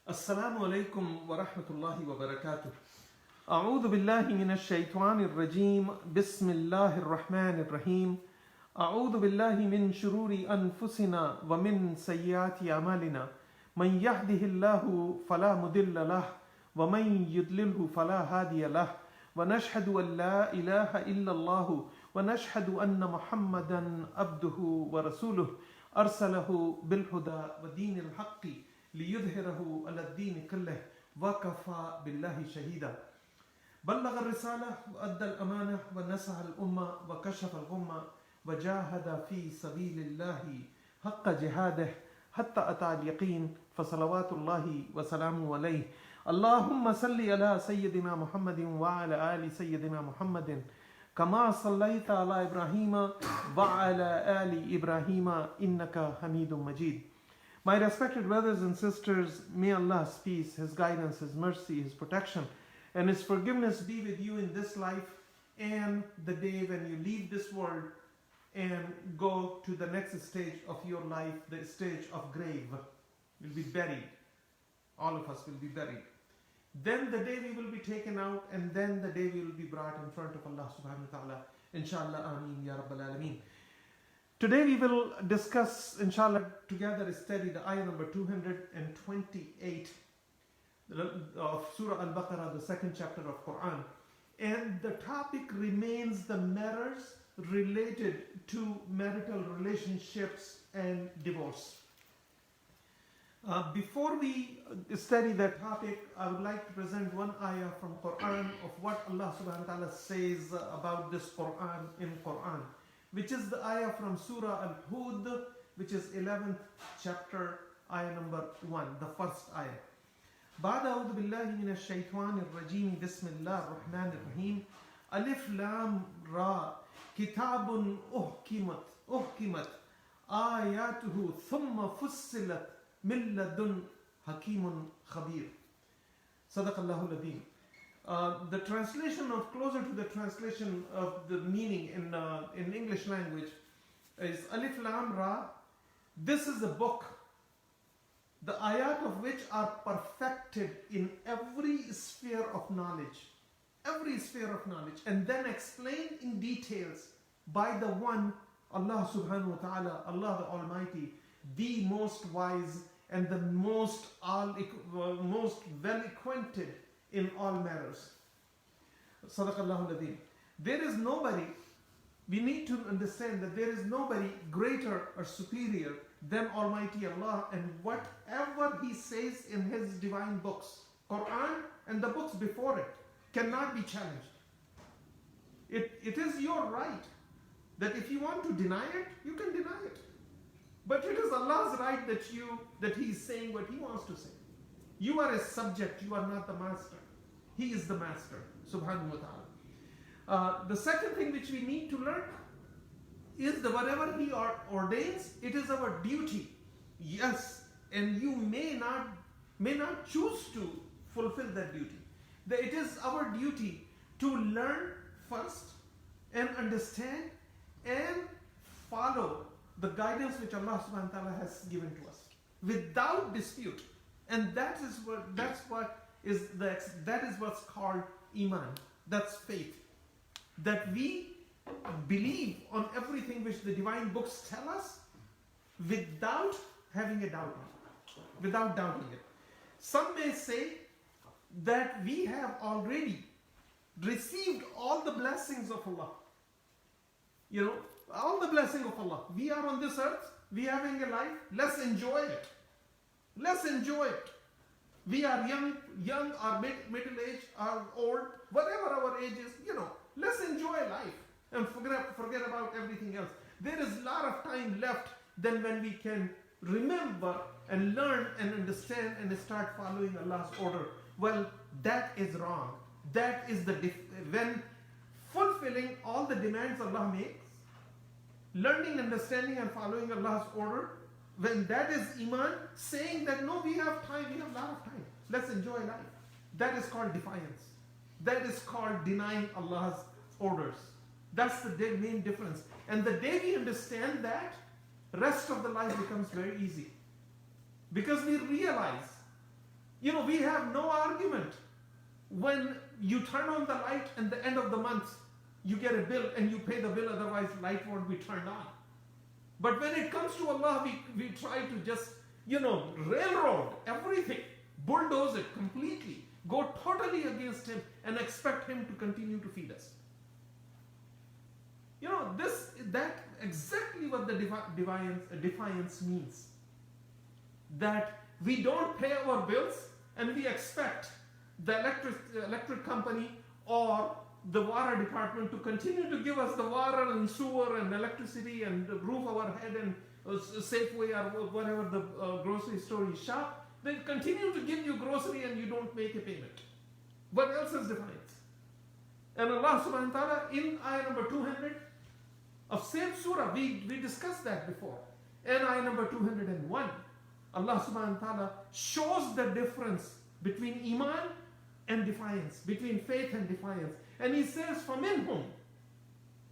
السلام عليكم ورحمة الله وبركاته. أعوذ بالله من الشيطان الرجيم. بسم الله الرحمن الرحيم. أعوذ بالله من شرور أنفسنا ومن سيئات أعمالنا. من يهده الله فلا مضل له ومن يضلله فلا هادي له. ونشهد أن لا إله إلا الله ونشهد أن محمدا عبده ورسوله أرسله بالهدى ودين الحق ليظهره على الدين كله وكفى بالله شهيدا. بلغ الرسالة وأدى الأمانة ونصح الأمة وكشف الغمة وجاهد في سبيل الله حق جهاده حتى أتى اليقين فصلوات الله وسلامه عليه. اللهم صل على سيدنا محمد وعلى آل سيدنا محمد كما صليت على إبراهيم وعلى آل إبراهيم إنك حميد مجيد. My respected brothers and sisters, may Allah's peace, His guidance, His mercy, His protection, and His forgiveness be with you in this life and the day when you leave this world and go to the next stage of your life, the stage of grave. You'll be buried. All of us will be buried. Then the day we will be taken out, and then the day we will be brought in front of Allah subhanahu wa ta'ala. Inshallah, ameen, ya rabbal alameen. Today we will discuss, inshallah, together study the ayah number 228 of Surah Al-Baqarah, the second chapter of Quran. And the topic remains the matters related to marital relationships and divorce. Before we study that topic, I would like to present one ayah from Quran of what Allah subhanahu wa ta'ala says about this Quran in Quran, which is the ayah from Surah Al-Hud, which is 11th chapter, ayah number 1, the first ayah. بعد أعوذ بالله من الشيطان الرجيم بسم الله الرحمن الرحيم. ألف لام را كتاب أحكمت آياته ثم فصلت من لدن حكيم خبير. صدق الله العظيم. The translation of, closer to the translation of the meaning in English language is Alif Lam Ra. This is a book, the ayat of which are perfected in every sphere of knowledge, and then explained in details by the one, Allah subhanahu wa ta'ala, Allah the Almighty, the most wise and the most well acquainted in all matters. Sadaqallahu al-Azim. There is nobody, we need to understand that there is nobody greater or superior than Almighty Allah, and whatever He says in His divine books, Quran and the books before it, cannot be challenged. It is your right that if you want to deny it, you can deny it. But it is Allah's right that He is saying what He wants to say. You are a subject, you are not the master. He is the master, subhanahu wa ta'ala. The second thing which we need to learn is that whatever He ordains, it is our duty. Yes, and you may not choose to fulfill that duty. That it is our duty to learn first and understand and follow the guidance which Allah subhanahu wa ta'ala has given to us without dispute. And that is what's called Iman. That's faith. That we believe on everything which the divine books tell us without having a doubt, without doubting it. Some may say that we have already received all the blessings of Allah. All the blessing of Allah. We are on this earth, we are having a life, let's enjoy it. Let's enjoy it. We are young or middle age or old, whatever our age is, let's enjoy life and forget about everything else. There is a lot of time left than when we can remember and learn and understand and start following Allah's order. Well, that is wrong. That is when fulfilling all the demands Allah makes, learning, understanding and following Allah's order, when that is Iman, saying that no, we have time, we have a lot of time, let's enjoy life. That is called defiance. That is called denying Allah's orders. That's the main difference. And the day we understand that, rest of the life becomes very easy. Because we realize, We have no argument when you turn on the light and the end of the month you get a bill and you pay the bill, otherwise light won't be turned on. But when it comes to Allah, we try to just, railroad everything, bulldoze it completely, go totally against Him and expect Him to continue to feed us. That exactly what the defiance means. That we don't pay our bills and we expect the electric company or the water department to continue to give us the water and sewer and electricity and roof over head and Safeway or whatever the grocery store you shop. They continue to give you grocery and you don't make a payment. What else is defiance? And Allah subhanahu wa ta'ala in ayah number 200 of same surah, we discussed that before. And ayah number 201, Allah subhanahu wa ta'ala shows the difference between iman and defiance, between faith and defiance. And He says, فَمِنْهُمْ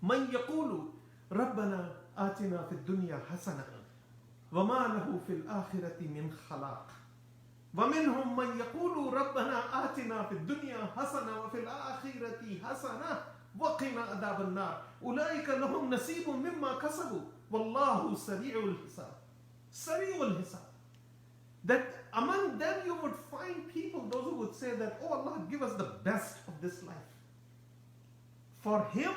مَنْ يَقُولُ رَبَّنَا آتِنَا فِي الدُّنْيَا حَسَنَةً وَمَا لَهُ فِي الْآخِرَةِ مِنْ خَلَاقٍ وَمِنْهُمْ مَنْ يَقُولُ رَبَّنَا آتِنَا فِي الدُّنْيا حَسَنَةً وَفِي الْآخِرَةِ حَسَنَةً وَقِنَا عَذَابَ النَّارِ أُولَئِكَ لَهُمْ نَصِيبٌ مِمَّا كَسَبُوا وَاللَّهُ سَرِيعُ الْحِسَابِ. سَرِيعُ الْحِسَابِ. That among them you would find people, those who would say that, oh Allah, give us the best of this life. For Him,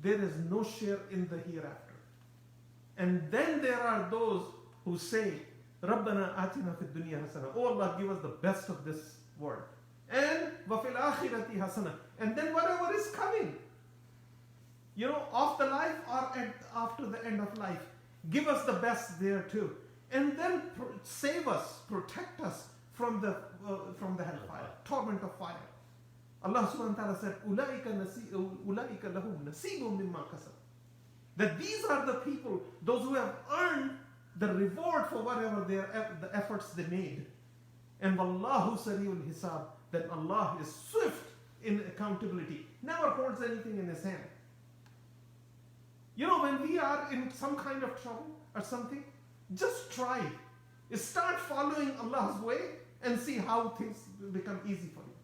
there is no share in the hereafter. And then there are those who say, Rabbana atina fid dunya hasana. Oh Allah, give us the best of this world. And wa fil akhirati hasana. And then whatever is coming, of the life or after the end of life, give us the best there too. And then save us, protect us from the hellfire, torment of fire. Allah subhanahu wa ta'ala said, أُولَٰئِكَ لَهُمْ نَصِيبٌ مِمَّا كَسَبُوا. That these are the people, those who have earned the reward for whatever the efforts they made. And وَاللَّهُ سَرِيعُ الْحِسَابِ. That Allah is swift in accountability, never holds anything in His hand. When we are in some kind of trouble or something, just try. Start following Allah's way and see how things become easy for you.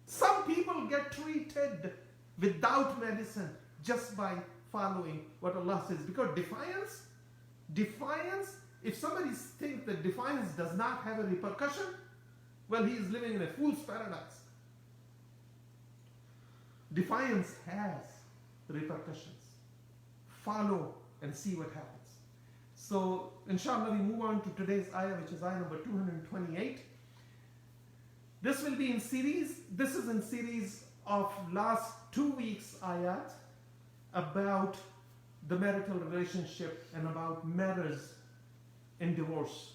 Some people get treated without medicine just by following what Allah says. Because defiance, if somebody thinks that defiance does not have a repercussion, well, he is living in a fool's paradise. Defiance has repercussions. Follow and see what happens. So, inshallah, we move on to today's ayah, which is ayah number 228. This will be in series. This is in series of last 2 weeks ayat about the marital relationship and about matters in divorce,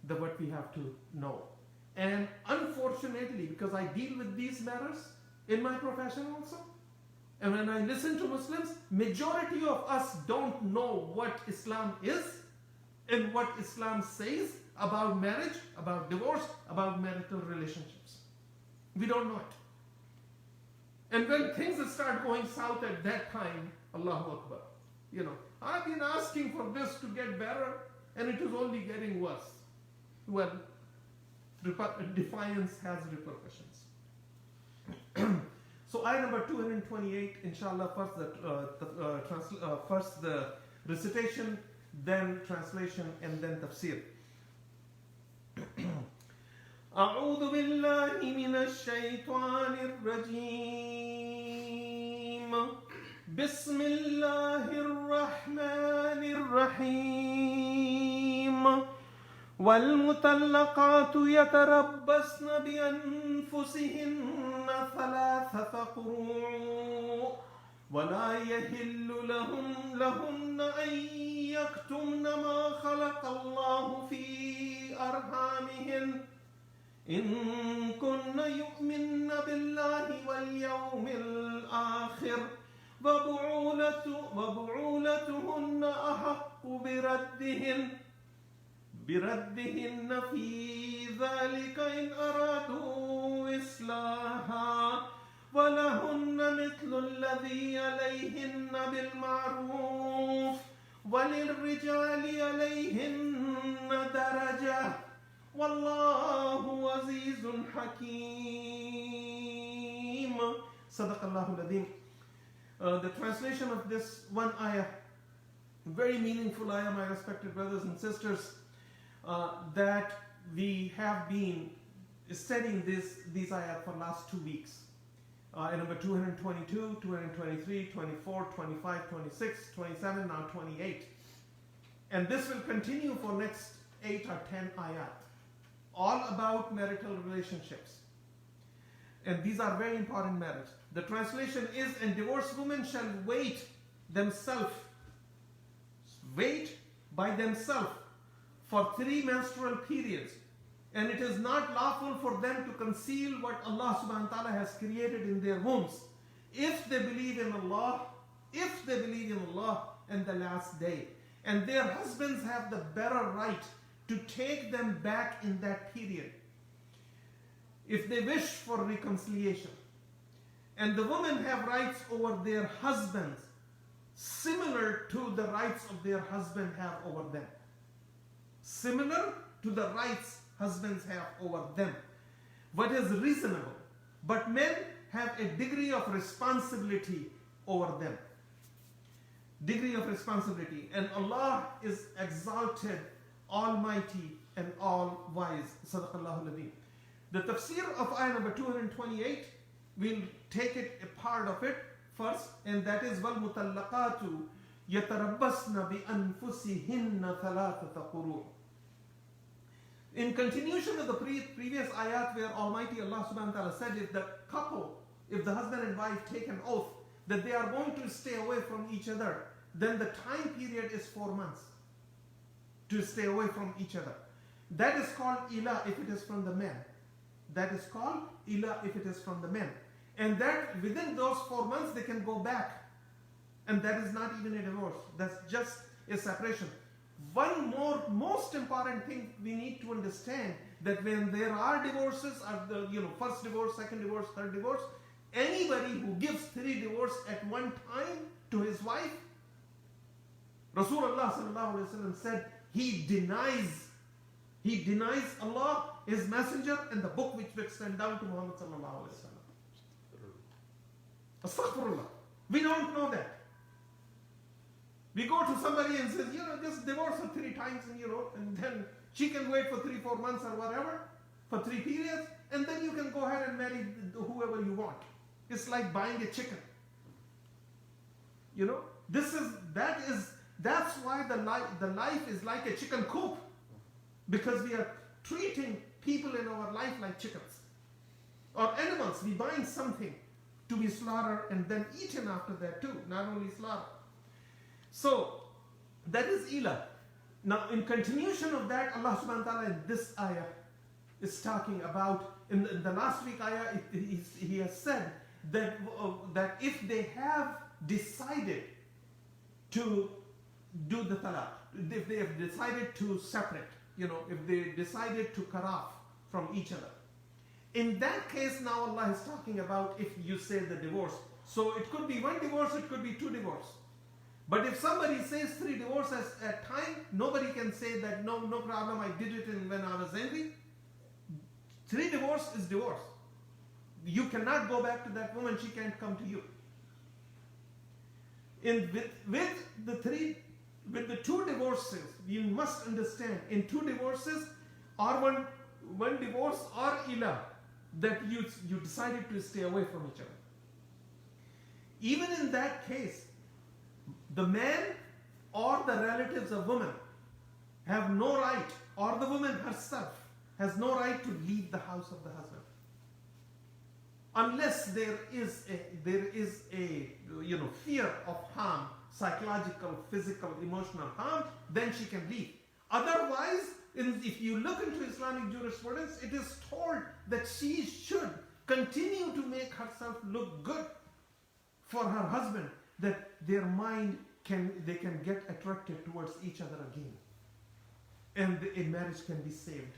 what we have to know. And unfortunately, because I deal with these matters in my profession also, and when I listen to Muslims, majority of us don't know what Islam is and what Islam says about marriage, about divorce, about marital relationships. We don't know it. And when things start going south at that time, Allahu Akbar. I've been asking for this to get better and it is only getting worse. Well, defiance has repercussions. So ayah number 228, inshallah, first the recitation, then translation, and then tafsir. أعوذ بالله من الشيطان الرجيم بسم الله الرحمن الرحيم والمطلقات يتربصن بأنفسهن 3 قروء ولا يحل لهن أن يكتمن ما خلق الله في أرحامهن إن كن يؤمن بالله واليوم الآخر وبعولتهن أحق بردهن في ذلك إن أرادوا إصلاحا ولهن مثل الذي عليهن بالمعروف وللرجال عليهن درجة والله عزيز حكيم. صدق الله العظيم. The translation of this one ayah, very meaningful ayah, my respected brothers and sisters, that we have been studying these ayat for last 2 weeks. Number 222, 223, 24, 25, 26, 27, now 28. And this will continue for next 8 or 10 ayat. All about marital relationships. And these are very important matters. The translation is, and divorced women shall wait by themselves for 3 menstrual periods. And it is not lawful for them to conceal what Allah subhanahu wa ta'ala has created in their wombs, if they believe in Allah and the last day. And their husbands have the better right to take them back in that period, if they wish for reconciliation. And the women have rights over their husbands, similar to the rights of their husband have over them. Similar to the rights husbands have over them. What is reasonable. But men have a degree of responsibility over them. Degree of responsibility. And Allah is exalted, almighty, and all wise. Sadaqallahu al-Azim. The tafsir of ayah number 228, we'll take it a part of it first, and that is وَالْمُطَلَّقَاتُ يَتَرَبَّصْنَ بِأَنفُسِهِنَّ ثَلَاثَةَ قُرُوءٍ. In continuation of the previous ayat, where Almighty Allah subhanahu wa ta'ala said, if the husband and wife take an oath that they are going to stay away from each other, then the time period is 4 months to stay away from each other. That is called ilah if it is from the men. That is called ilah if it is from the men. And that within those 4 months they can go back. And that is not even a divorce. That's just a separation. One more most important thing we need to understand, that when there are divorces, first divorce, second divorce, third divorce, anybody who gives 3 divorces at one time to his wife, Rasulullah sallallahu alaihi wasallam said he denies Allah, His Messenger, and the book which was sent down to Muhammad sallallahu alaihi wasallam. Astaghfirullah. We don't know that. We go to somebody and says, just divorce her 3 times, and then she can wait for 3-4 months or whatever, for 3 periods, and then you can go ahead and marry whoever you want. It's like buying a chicken. That's why the life is like a chicken coop, because we are treating people in our life like chickens or animals. We buying something to be slaughtered and then eaten after that too, not only slaughtered. So that is ilah. Now in continuation of that, Allah subhanahu wa ta'ala in this ayah is talking about, in the last week ayah, he has said that if they have decided to do the talaq, if they have decided to separate, if they decided to cut off from each other, in that case now Allah is talking about if you say the divorce. So it could be 1 divorce, it could be 2 divorce. But if somebody says 3 divorces at time, nobody can say that no problem, I did it when I was angry. 3 divorce is divorce. You cannot go back to that woman, she can't come to you. With the 2 divorces, you must understand, in 2 divorces or one divorce or ilah, that you decided to stay away from each other. Even in that case, the man or the relatives of woman have no right, or the woman herself has no right to leave the house of the husband, unless there is a fear of harm, psychological, physical, emotional harm, then she can leave. Otherwise, if you look into Islamic jurisprudence, it is told that she should continue to make herself look good for her husband, that their mind they can get attracted towards each other again, and a marriage can be saved.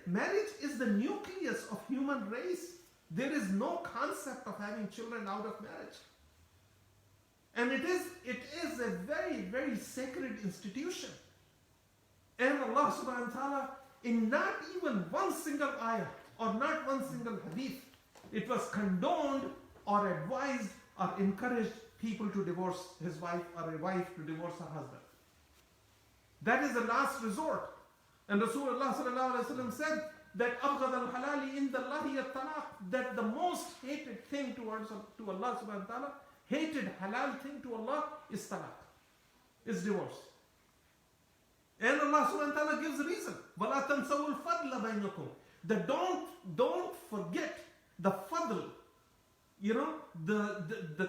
Marriage is the nucleus of human race. There is no concept of having children out of marriage, and it is a very, very sacred institution. And Allah subhanahu wa ta'ala in not even one single ayah or not one single hadith, it was condoned or advised or encouraged people to divorce his wife or a wife to divorce her husband. That is the last resort. And Rasulullah sallallahu alaihi wasallam said that أَبْغَضَ الْحَلَالِ إِنْدَ اللَّهِ الطَّلَاقِ, that the most hated thing to Allah subhanahu wa ta'ala, hated halal thing to Allah is talaq, is divorce. And Allah subhanahu wa ta'ala gives a reason. وَلَا تَنْسَوُا الْفَضْلَ بَيْنَكُمْ, that don't forget the fadl, the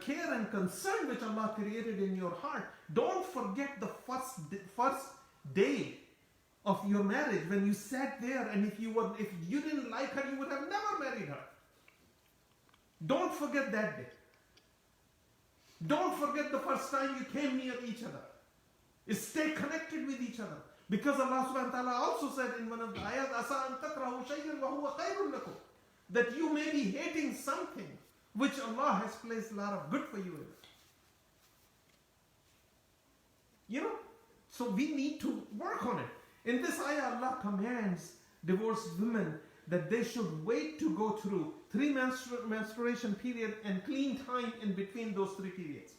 care and concern which Allah created in your heart. Don't forget the first day of your marriage when you sat there, and if you didn't like her, you would have never married her. Don't forget that day. Don't forget the first time you came near each other. Stay connected with each other. Because Allah subhanahu wa ta'ala also said in one of the ayat, "Asa an takrahu shay'an wa huwa khayrun lakum," that you may be hating something which Allah has placed a lot of good for you in. So we need to work on it. In this ayah, Allah commands divorced women that they should wait to go through 3 menstruation period and clean time in between those 3 periods.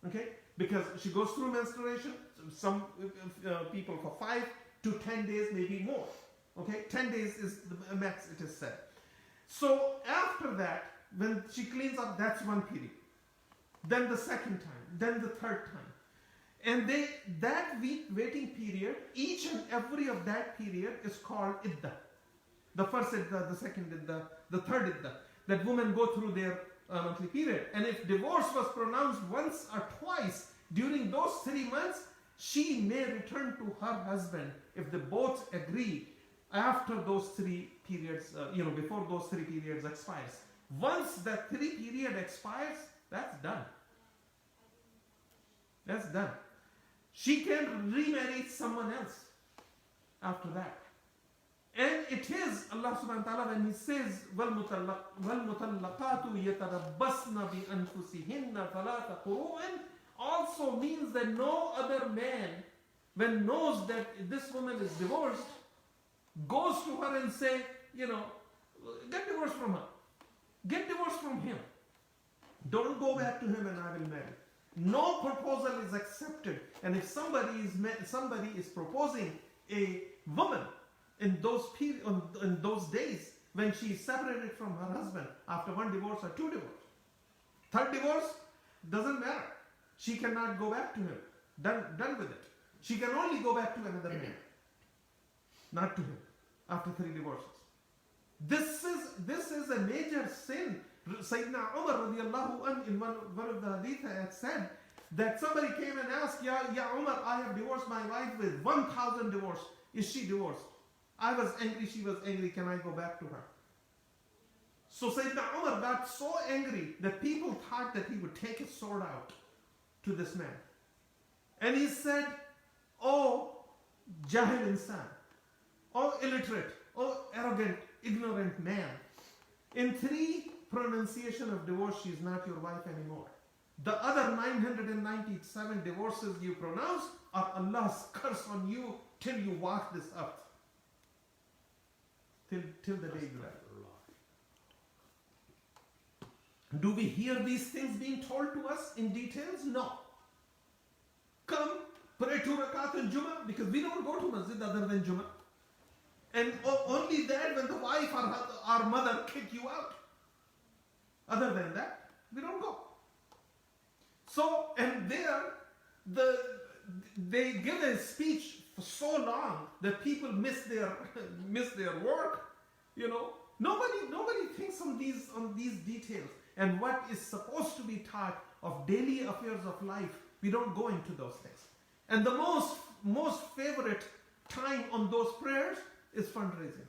Okay? Because she goes through menstruation, some people for 5 to 10 days, maybe more. Okay? 10 days is the max, it is said. So after that, when she cleans up, that's one period. Then the second time, then the third time. And that waiting period, each and every of that period is called iddah. The first iddah, the second iddah, the third iddah. That women go through their monthly period. And if divorce was pronounced once or twice during those 3 months, she may return to her husband if they both agree after those 3 periods, before those 3 periods expires. Once that 3 period expires, that's done. That's done. She can remarry someone else after that. And it is Allah subhanahu wa ta'ala when He says, وَالْمُطَلَّقَاتُ يَتَرَبَّصْنَ بِأَنفُسِهِنَّ ثَلَاثَ قُرُوءٍ, also means that no other man, when knows that this woman is divorced, goes to her and say, get divorced from her. Get divorced from him. Don't go back to him and I will marry. No proposal is accepted. And if somebody is proposing a woman in those days when she is separated from her husband after 1 divorce or 2 divorces, 3rd divorce, doesn't matter. She cannot go back to him. Done with it. She can only go back to another man, not to him, after 3 divorces. This is a major sin. Sayyidina Umar radiallahu anhu in one of the hadith had said that somebody came and asked, Ya Umar, I have divorced my wife with 1,000 divorce. Is she divorced? I was angry, she was angry, can I go back to her? So Sayyidina Umar got so angry that people thought that he would take his sword out to this man. And he said, "Oh, Jahil insan, oh illiterate, oh arrogant, ignorant man. In 3 pronunciation of divorce, she is not your wife anymore. The other 997 divorces you pronounce are Allah's curse on you till you walk this earth. Till the day you die." Do we hear these things being told to us in details? No. Come, pray 2 rakat in Jummah, because we don't go to masjid other than Jummah. And only that when the wife or our mother kick you out. Other than that, we don't go. So, and there, they give a speech for so long that people miss their work. Nobody thinks on these details. And what is supposed to be taught of daily affairs of life, we don't go into those things. And the most favorite time on those prayers is fundraising.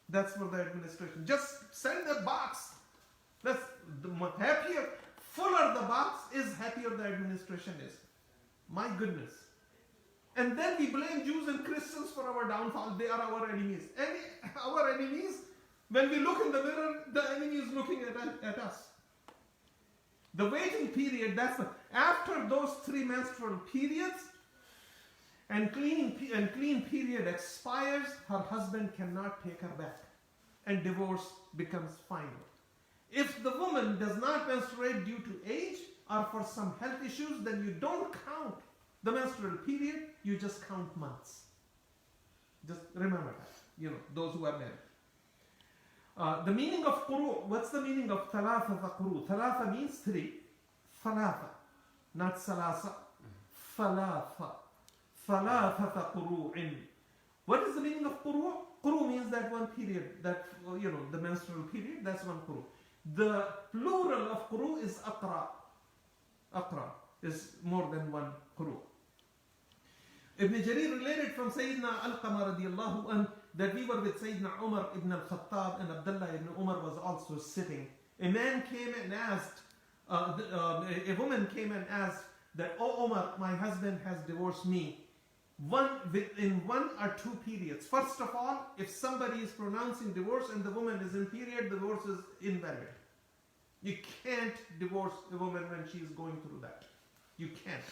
That's for the administration. Just send a box. That's the happier, fuller the box is, happier the administration is. My goodness. And then we blame Jews and Christians for our downfall. They are our enemies. Our enemies, when we look in the mirror, the enemy is looking at us. The waiting period, after those 3 menstrual periods, and clean period expires, her husband cannot take her back, and divorce becomes final. If the woman does not menstruate due to age or for some health issues, then you don't count the menstrual period, you just count months. Just remember that, those who are married. The meaning of quru, what's the meaning of thalatha quru? Thalatha means three. Thalatha, not salasa. Thalatha. Thalatha quru'in. What is the meaning of quru? Quru means that one period, that, the menstrual period, that's one quru. The plural of quru is aqra. Aqra is more than one quru. Ibn Jarir related from Sayyidina Al-Qamar radiallahu anh that we were with Sayyidina Umar ibn al-Khattab, and Abdullah ibn Umar was also sitting. A man came and asked, a woman came and asked that, "Oh Umar, my husband has divorced me in 1 or 2 periods. First of all, if somebody is pronouncing divorce and the woman is in period, the divorce is invalid. You can't divorce a woman when she is going through that. You can't.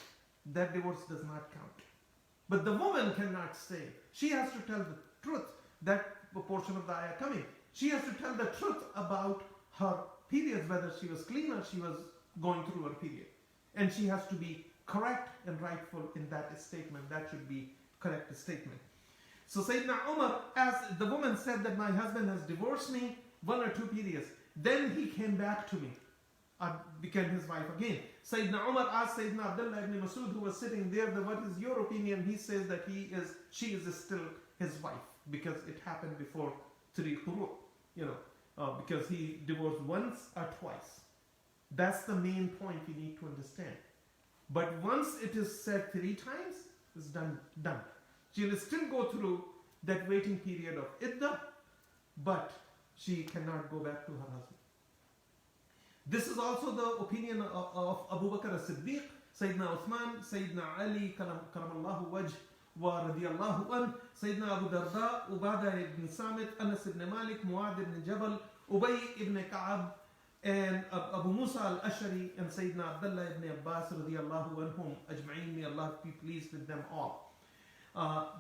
That divorce does not count. But the woman cannot say. She has to tell the truth. That portion of the ayah coming. She has to tell the truth about her periods, whether she was clean or she was going through her period. And she has to be correct and rightful in that statement. That should be correct statement. So Sayyidina Umar, as the woman said that my husband has divorced me 1 or 2 periods, then he came back to me. I became his wife again. Sayyidina Umar asked Sayyidina Abdullah ibn Masud, who was sitting there, that what is your opinion? He says that she is still his wife, because it happened before 3 quru, because he divorced once or twice. That's the main point we need to understand. But once it is said 3 times, it's done. She will still go through that waiting period of iddah, but she cannot go back to her husband. This is also the opinion of Abu Bakr as-Siddiq, Sayyidina Uthman, Sayyidina Ali, karamallahu wajh, wa radiyallahu an, Sayyidina Abu Darda, Ubadah ibn Samit, Anas ibn Malik, Muad ibn Jabal, Ubay ibn Ka'ab, and Abu Musa al-Ashari, and Sayyidina Abdullah ibn Abbas radiyallahu anhum ajma'in, may Allah be pleased with them all.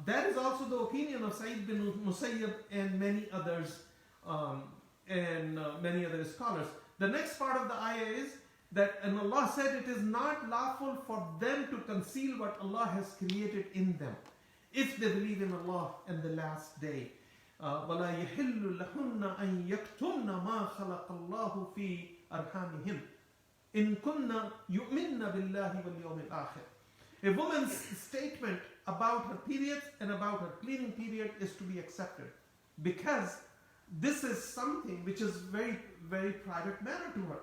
That is also the opinion of Sa'id bin Musayyib and many others, many other scholars. The next part of the ayah is that, and Allah said, it is not lawful for them to conceal what Allah has created in them, if they believe in Allah and the last day. وَلَا يَحِلُّ لَهُنَّ أَن يَكْتُمْنَ مَا خَلَقَ اللَّهُ فِي أَرْحَامِهِمْ إِن كُنَّ يُؤْمِنَّ بِاللَّهِ وَالْيَوْمِ الْآخِرِ. A woman's statement about her periods and about her cleaning period is to be accepted, because this is something which is very, very private matter to her.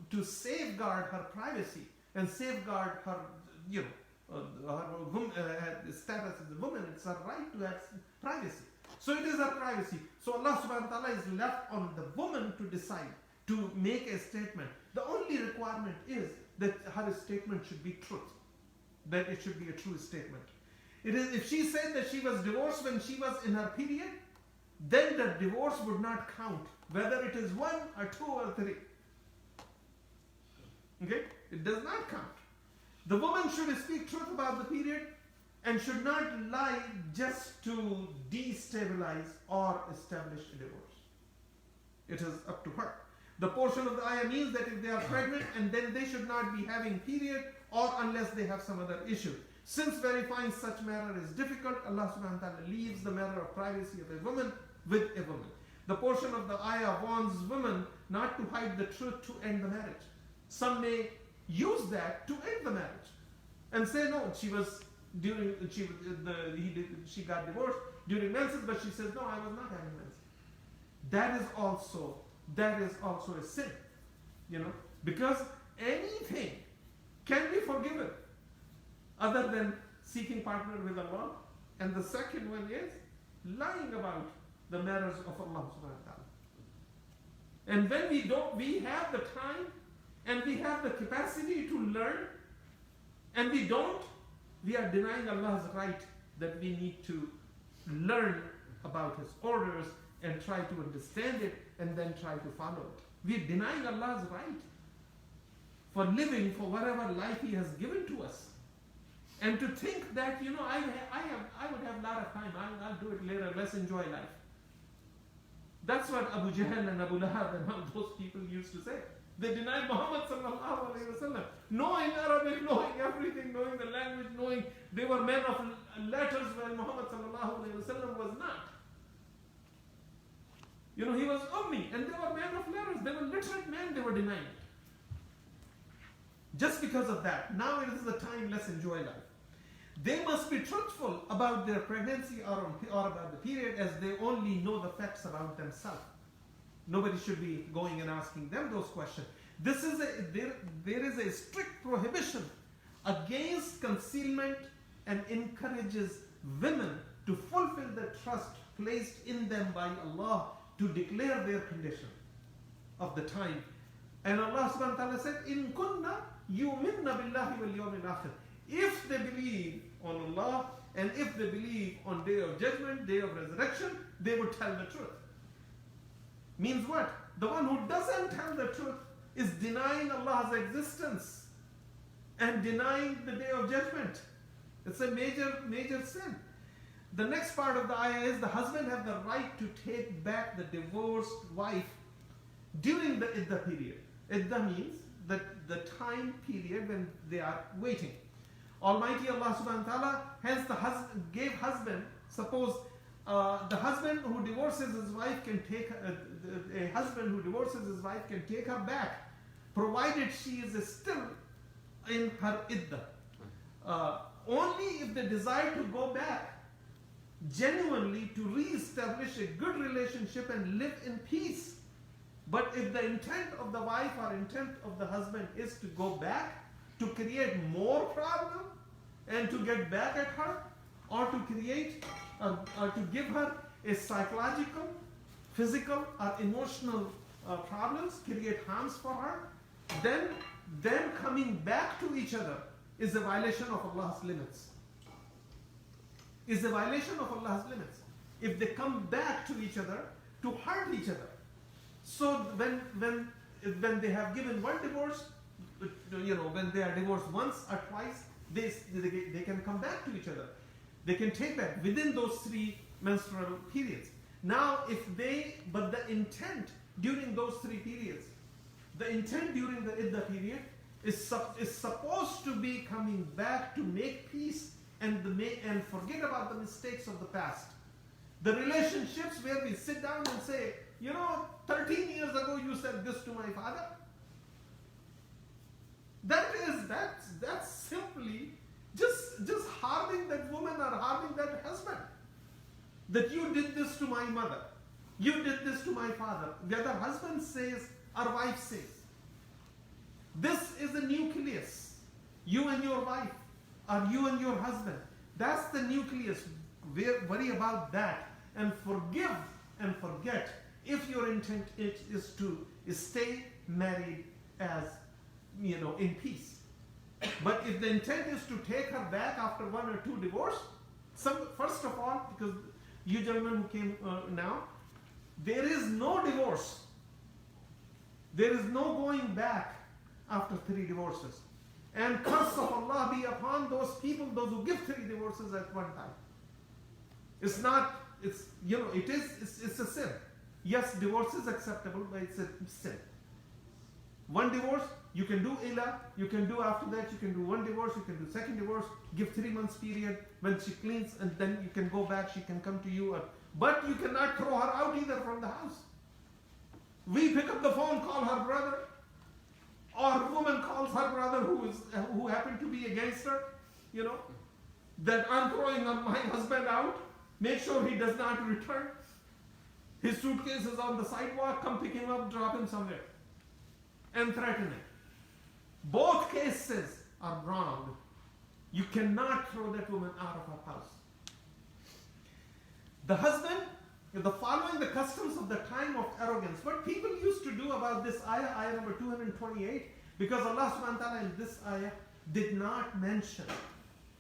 To safeguard her privacy and safeguard her, her status as a woman, it's her right to have privacy. So it is her privacy. So Allah subhanahu wa ta'ala is left on the woman to decide, to make a statement. The only requirement is that her statement should be truth, that it should be a true statement. It is, if she said that she was divorced when she was in her period, then the divorce would not count, whether it is 1 or 2 or 3. Okay? It does not count. The woman should speak truth about the period and should not lie just to destabilize or establish a divorce. It is up to her. The portion of the ayah means that if they are pregnant, and then they should not be having period, or unless they have some other issue. Since verifying such matter is difficult, Allah subhanahu wa ta'ala leaves the matter of privacy of a woman with a woman. The portion of the ayah warns women not to hide the truth to end the marriage. Some may use that to end the marriage and say, no, she got divorced during menses, but she says, no, I was not having menses. That is also a sin, because anything can be forgiven other than seeking partner with Allah. And the second one is lying about the matters of Allah subhanahu wa ta'ala. And when we have the time and we have the capacity to learn, and we don't, we are denying Allah's right that we need to learn about His orders and try to understand it and then try to follow it. We are denying Allah's right for living, for whatever life He has given to us. And to think that, I would have a lot of time, I'll do it later, let's enjoy life. That's what Abu Jahl and Abu Lahab and all those people used to say. They denied Muhammad sallallahu alayhi wa sallam. Knowing Arabic, knowing everything, knowing the language, knowing they were men of letters when Muhammad sallallahu alayhi wa sallam was not. He was ummi and they were men of letters. They were literate men, they were denying it. Just because of that. Now it is the time, let's enjoy life. They must be truthful about their pregnancy or about the period, as they only know the facts about themselves. Nobody should be going and asking them those questions. There is a strict prohibition against concealment and encourages women to fulfill the trust placed in them by Allah to declare their condition of the time. And Allah subhanahu wa ta'ala said, In kunna yu'minna billahi wal yawmil akhir. If they believe on Allah and if they believe on day of judgment, day of resurrection, they would tell the truth. Means what? The one who doesn't tell the truth is denying Allah's existence and denying the day of judgment. It's a major sin. The next part of the ayah is the husband has the right to take back the divorced wife during the iddah period. Iddah means the time period when they are waiting. Almighty Allah subhanahu wa ta'ala hence gave husband, suppose the husband who divorces his wife can take a husband who divorces his wife can take her back, provided she is still in her iddah. Only if they desire to go back genuinely to re-establish a good relationship and live in peace. But if the intent of the wife or intent of the husband is to go back to create more problem and to get back at her, or to create or to give her a psychological, physical or emotional problems, create harms for her, then them coming back to each other is a violation of Allah's limits. Is a violation of Allah's limits. If they come back to each other to hurt each other. So when they have given one divorce, when they are divorced once or twice, they can come back to each other. They can take back within those 3 menstrual periods. Now, but the intent during those 3 periods, the intent during the iddah period is supposed to be coming back to make peace and forget about the mistakes of the past. The relationships where we sit down and say, 13 years ago you said this to my father. That's simply just harming that woman or harming that husband. That you did this to my mother. You did this to my father. Whether husband says or wife says. This is the nucleus. You and your wife, or you and your husband. That's the nucleus. Worry about that and forgive and forget if your intent is to stay married as, in peace. But if the intent is to take her back after 1 or 2 divorce, first of all, because you gentlemen who came now, there is no divorce. There is no going back after 3 divorces. And curse of Allah be upon those people, those who give 3 divorces at one time. It's a sin. Yes, divorce is acceptable, but it's a sin. 1 divorce, you can do ilah, you can do after that, you can do 1 divorce, you can do 2nd divorce, give 3 months period, when she cleans, and then you can go back, she can come to you. But you cannot throw her out either from the house. We pick up the phone, call her brother, or a woman calls her brother who happened to be against her, that I'm throwing my husband out, make sure he does not return. His suitcase is on the sidewalk, come pick him up, drop him somewhere. And threaten it. Both cases are wrong. You cannot throw that woman out of her house. The husband, following the customs of the time of arrogance. What people used to do about this ayah number 228, because Allah subhanahu wa ta'ala in this ayah did not mention.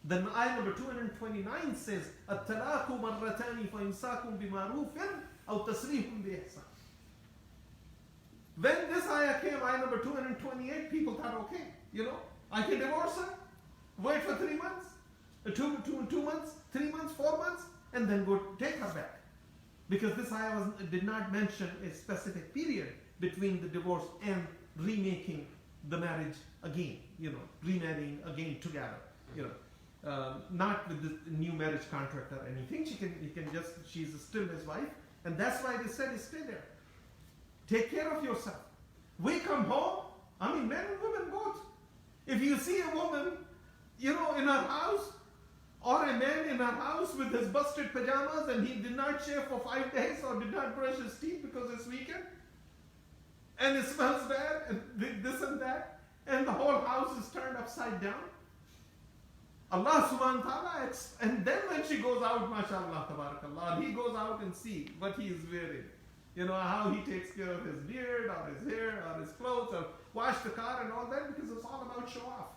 The ayah number 229 says, الطلاق مرتان فإمساك بمعروف أو تسريح بإحسان. When this ayah came, ayah number 228, people thought, okay, I can divorce her, wait for 3 months, 2 months, 3 months, 4 months, and then go take her back. Because this ayah did not mention a specific period between the divorce and remaking the marriage again, remarrying again together, not with the new marriage contract or anything. She's still his wife, and that's why they said stay there. Take care of yourself. We come home, men and women both. If you see a woman, in her house, or a man in her house with his busted pajamas and he did not shave for 5 days or did not brush his teeth because it's weekend, and it smells bad, and this and that, and the whole house is turned upside down. Allah subhanahu wa ta'ala, and then when she goes out, mashallah, tabarakallah, he goes out and see what he is wearing. How he takes care of his beard, or his hair, or his clothes, or wash the car and all that, because it's all about show off.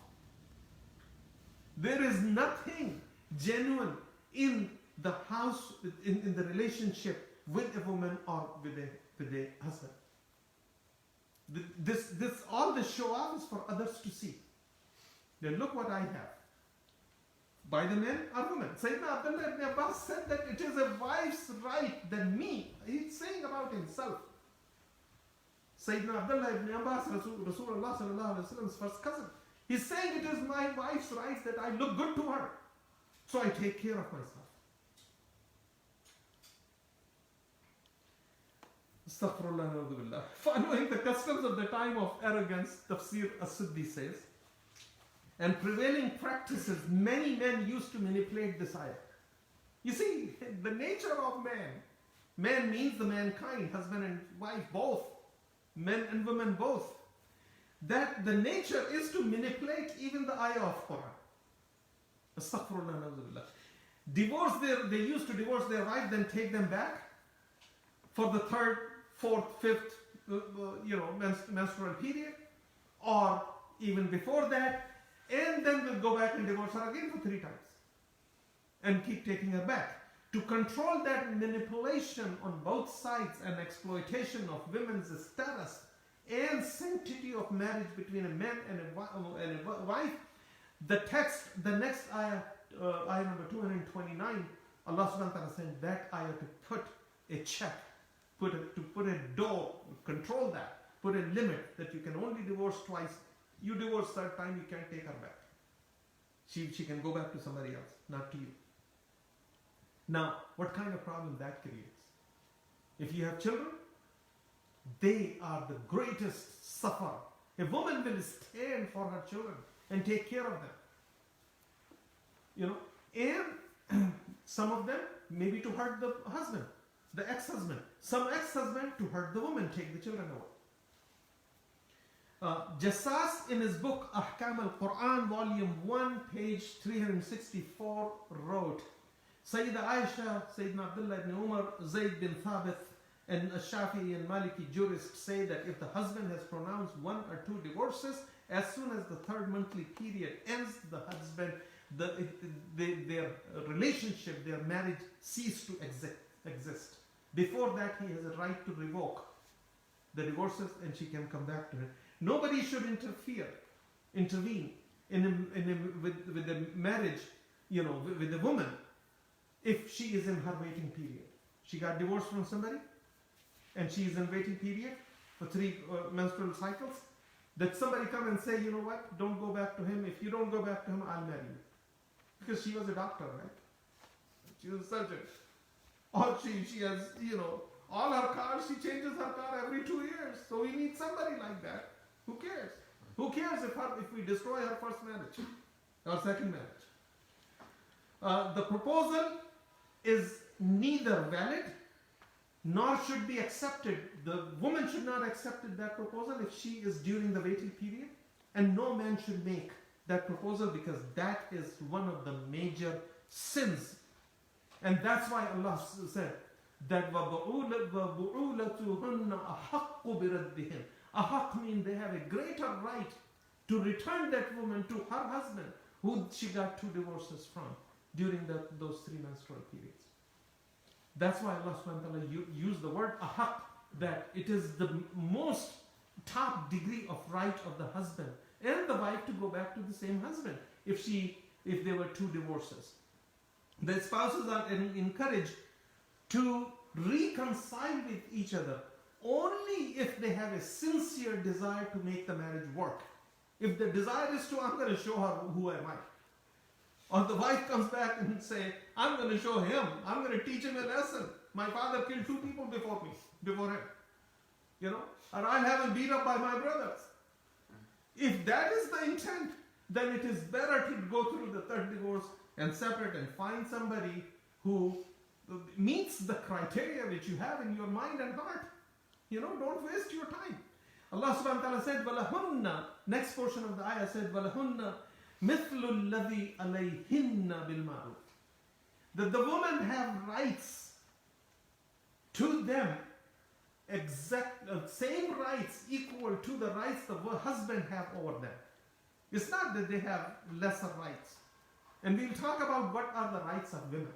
There is nothing genuine in the house, in the relationship with a woman or with a husband. All this show off is for others to see. Then look what I have. By the men or women. Sayyidina Abdullah ibn Abbas said that it is a wife's right than me. He's saying about himself. Sayyidina Abdullah ibn Abbas, Rasulullah sallallahu alaihi wasallam's first cousin. He's saying it is my wife's right that I look good to her. So I take care of myself. Astaghfirullah, na'udhu billah. Following the customs of the time of arrogance, Tafsir as-Suddi says, and prevailing practices, many men used to manipulate this ayah. You see, the nature of man means the mankind, husband and wife both, men and women both, that the nature is to manipulate even the ayah of Quran. Astaghfirullah, na'udhu billah. They used to divorce their wife, then take them back for the 3rd, 4th, 5th, menstrual period, or even before that, and then we'll go back and divorce her again for 3 times, and keep taking her back. To control that manipulation on both sides and exploitation of women's status and sanctity of marriage between a man and a wife, the next ayah, ayah number 229, Allah subhanahu wa ta'ala saying that ayah to put a check, to put a door, control that, put a limit that you can only divorce twice. You divorce 3rd time, you can't take her back. She can go back to somebody else, not to you. Now, what kind of problem that creates? If you have children, they are the greatest sufferer. A woman will stand for her children and take care of them. And some of them maybe to hurt the husband, the ex-husband. Some ex-husband to hurt the woman, take the children away. Jassas in his book Ahkam al-Qur'an, volume 1, page 364 wrote, Sayyida Aisha, Sayyidina Abdullah ibn Umar, Zayd bin Thabit, and Shafi'i and Maliki jurists say that if the husband has pronounced 1 or 2 divorces, as soon as the 3rd monthly period ends, the husband, their relationship, their marriage cease to exist. Before that, he has a right to revoke the divorces, and she can come back to him. Nobody should intervene with the marriage, with the woman, if she is in her waiting period. She got divorced from somebody, and she is in waiting period for 3 menstrual cycles. That somebody come and say, you know what, don't go back to him. If you don't go back to him, I'll marry you. Because she was a doctor, right? She was a surgeon. Or she has, all her cars, she changes her car every 2 years. So we need somebody like that. Who cares? Who cares if we destroy her first marriage or second marriage? The proposal is neither valid nor should be accepted. The woman should not accept that proposal if she is during the waiting period, and no man should make that proposal, because that is one of the major sins. And that's why Allah said that وَبُعُولَتُهُنَّ أَحَقُّ بِرَدِّهِمْ. Ahaq means they have a greater right to return that woman to her husband, who she got 2 divorces from during those 3 menstrual periods. That's why Allah subhanahu wa ta'ala used the word ahaq, that it is the most top degree of right of the husband and the wife to go back to the same husband if she if there were two divorces. The spouses are encouraged to reconcile with each other only if they have a sincere desire to make the marriage work. If the desire is to, I'm going to show her who am I. Or the wife comes back and say, I'm going to show him, I'm going to teach him a lesson. My father killed 2 people before him. You know, or I'll have him beat up by my brothers. If that is the intent, then it is better to go through the third divorce and separate and find somebody who meets the criteria which you have in your mind and heart. You know, don't waste your time. Allah subhanahu wa ta'ala said, وَلَهُنَّ, next portion of the ayah said, وَلَهُنَّ مِثْلُ الَّذِي عَلَيْهِنَّ بِالْمَعْرُوفِ. That the women have rights to them, same rights equal to the rights the husband have over them. It's not that they have lesser rights. And we'll talk about what are the rights of women.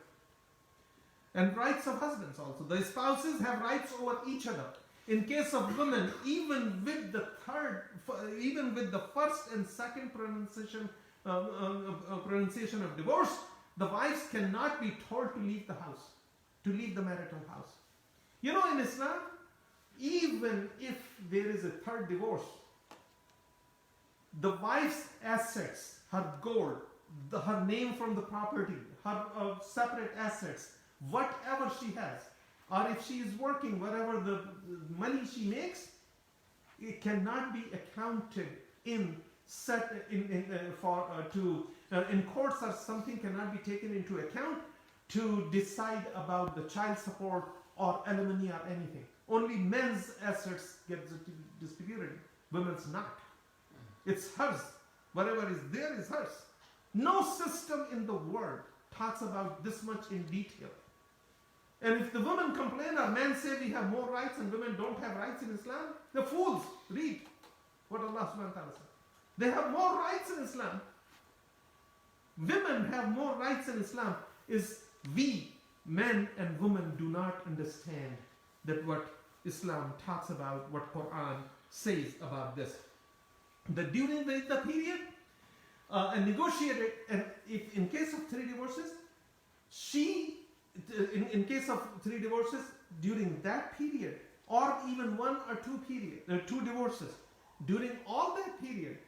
And rights of husbands also. The spouses have rights over each other. In case of women, even with the first and second pronunciation of divorce, the wives cannot be told to leave the house, to leave the marital house. You know, in Islam, even if there is a third divorce, the wife's assets, her gold, her name from the property, her separate assets, whatever she has, or if she is working, whatever the money she makes, it cannot be accounted in courts, or something cannot be taken into account to decide about the child support or alimony or anything. Only men's assets get distributed, women's not. It's hers. Whatever is there is hers. No system in the world talks about this much in detail. And if the women complain or men say we have more rights and women don't have rights in Islam, they're fools. Read what Allah subhanahu wa ta'ala said. They have more rights in Islam. Women have more rights in Islam. Is we, men and women, do not understand that what Islam talks about, what Quran says about this. That during the period, and negotiated, and if in case of 3 divorces, in case of 3 divorces during that period, or even 1 or 2 divorces, during all that period,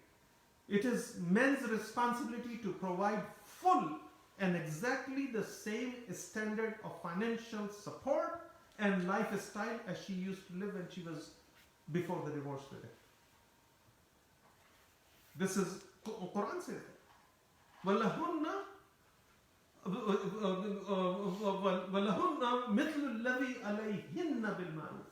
it is men's responsibility to provide full and exactly the same standard of financial support and lifestyle as she used to live when she was before the divorce with him. This is Quran says that. وَلَهُنَّ مِثْلُ الَّذِي عَلَيْهِنَّ بِالْمَعْرُوفِ.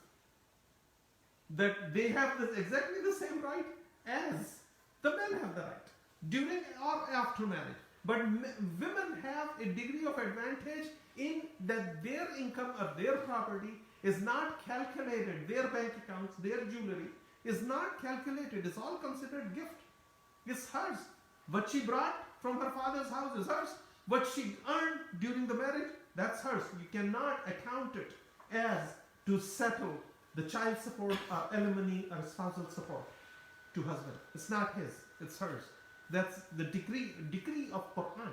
That they have exactly the same right as the men have the right, during or after marriage. But women have a degree of advantage in that their income or their property is not calculated, their bank accounts, their jewelry is not calculated, it's all considered gift. It's hers. What she brought from her father's house is hers. What she earned during the marriage, that's hers. You cannot account it as to settle the child support or alimony or spousal support to husband. It's not his, it's hers. That's the decree of Quran.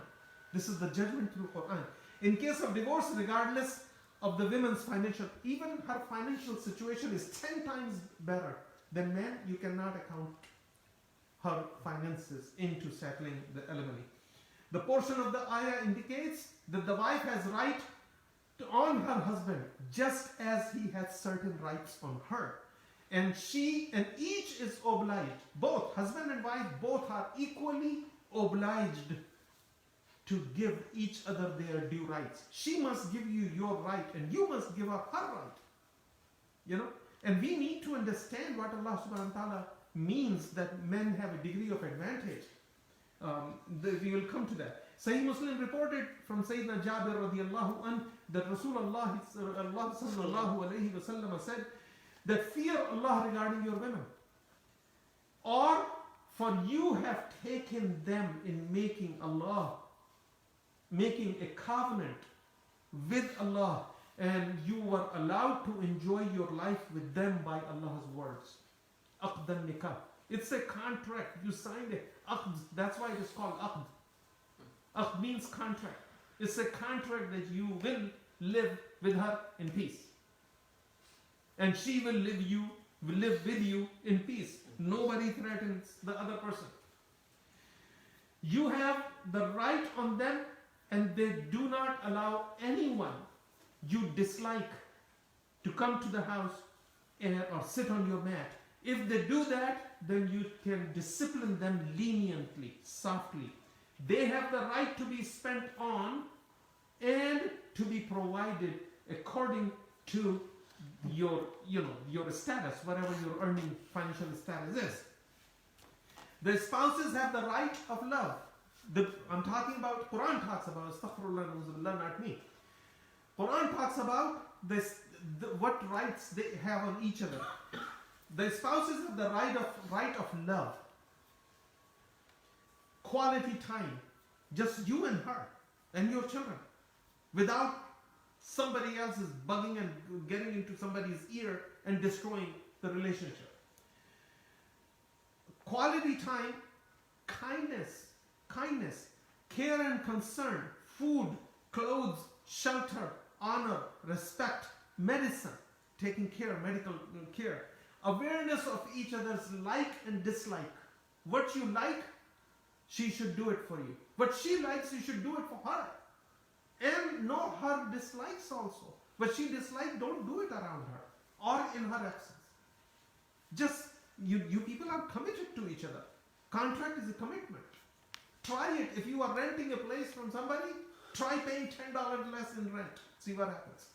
This is the judgment through Quran. In case of divorce, regardless of the women's financial, even her financial situation is 10 times better than men, you cannot account her finances into settling the alimony. The portion of the ayah indicates that the wife has right on her husband just as he has certain rights on her. And each is obliged, both husband and wife, both are equally obliged to give each other their due rights. She must give you your right and you must give her her right. You know, and we need to understand what Allah subhanahu wa ta'ala means that men have a degree of advantage. We will come to that. Sahih Muslim reported from Sayyidina Jabir radiallahu anh that Rasulullah sallallahu alayhi wa sallam said that fear Allah regarding your women, or for you have taken them in making a covenant with Allah, and you were allowed to enjoy your life with them by Allah's words. Aqd al-nikah. It's a contract. You signed it. Aqd. That's why it is called aqd. Aqd means contract. It's a contract that you will live with her in peace. And she will live with you in peace. Nobody threatens the other person. You have the right on them, and they do not allow anyone you dislike to come to the house or sit on your mat. If they do that, then you can discipline them leniently, softly. They have the right to be spent on and to be provided according to your status, whatever your earning financial status is. The spouses have the right of love. I'm talking about, Quran talks about, astaghfirullah, not me. Quran talks about what rights they have on each other. The spouses have the right of love. Quality time. Just you and her and your children. Without somebody else is bugging and getting into somebody's ear and destroying the relationship. Quality time, kindness, care and concern, food, clothes, shelter, honor, respect, medicine, taking care, medical care, awareness of each other's like and dislike. What you like, she should do it for you. What she likes, you should do it for her. And know her dislikes also. What she dislikes, don't do it around her or in her absence. Just, you people are committed to each other. Contract is a commitment. Try it. If you are renting a place from somebody, try paying $10 less in rent. See what happens.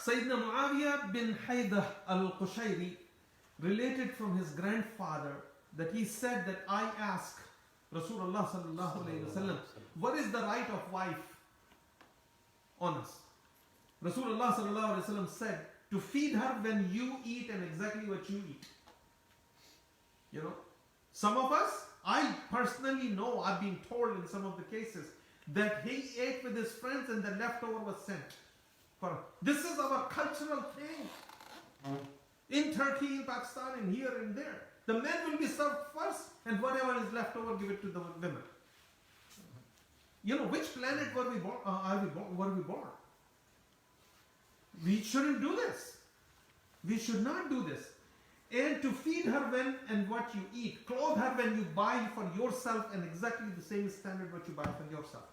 Sayyidina Muawiyah bin Haydah al-Qushayri related from his grandfather that he said that I asked Rasulullah sallallahu alayhi wa sallam, what is the right of wife on us? Rasulullah sallallahu alayhi wa sallam said, to feed her when you eat and exactly what you eat. You know, some of us, I personally know, I've been told in some of the cases, that he ate with his friends and the leftover was sent. This is our cultural thing. In Turkey, in Pakistan, and here and there. The men will be served first, and whatever is left over, give it to the women. You know, which planet were we born? We shouldn't do this. We should not do this. And to feed her when and what you eat. Clothe her when you buy for yourself, and exactly the same standard what you buy for yourself.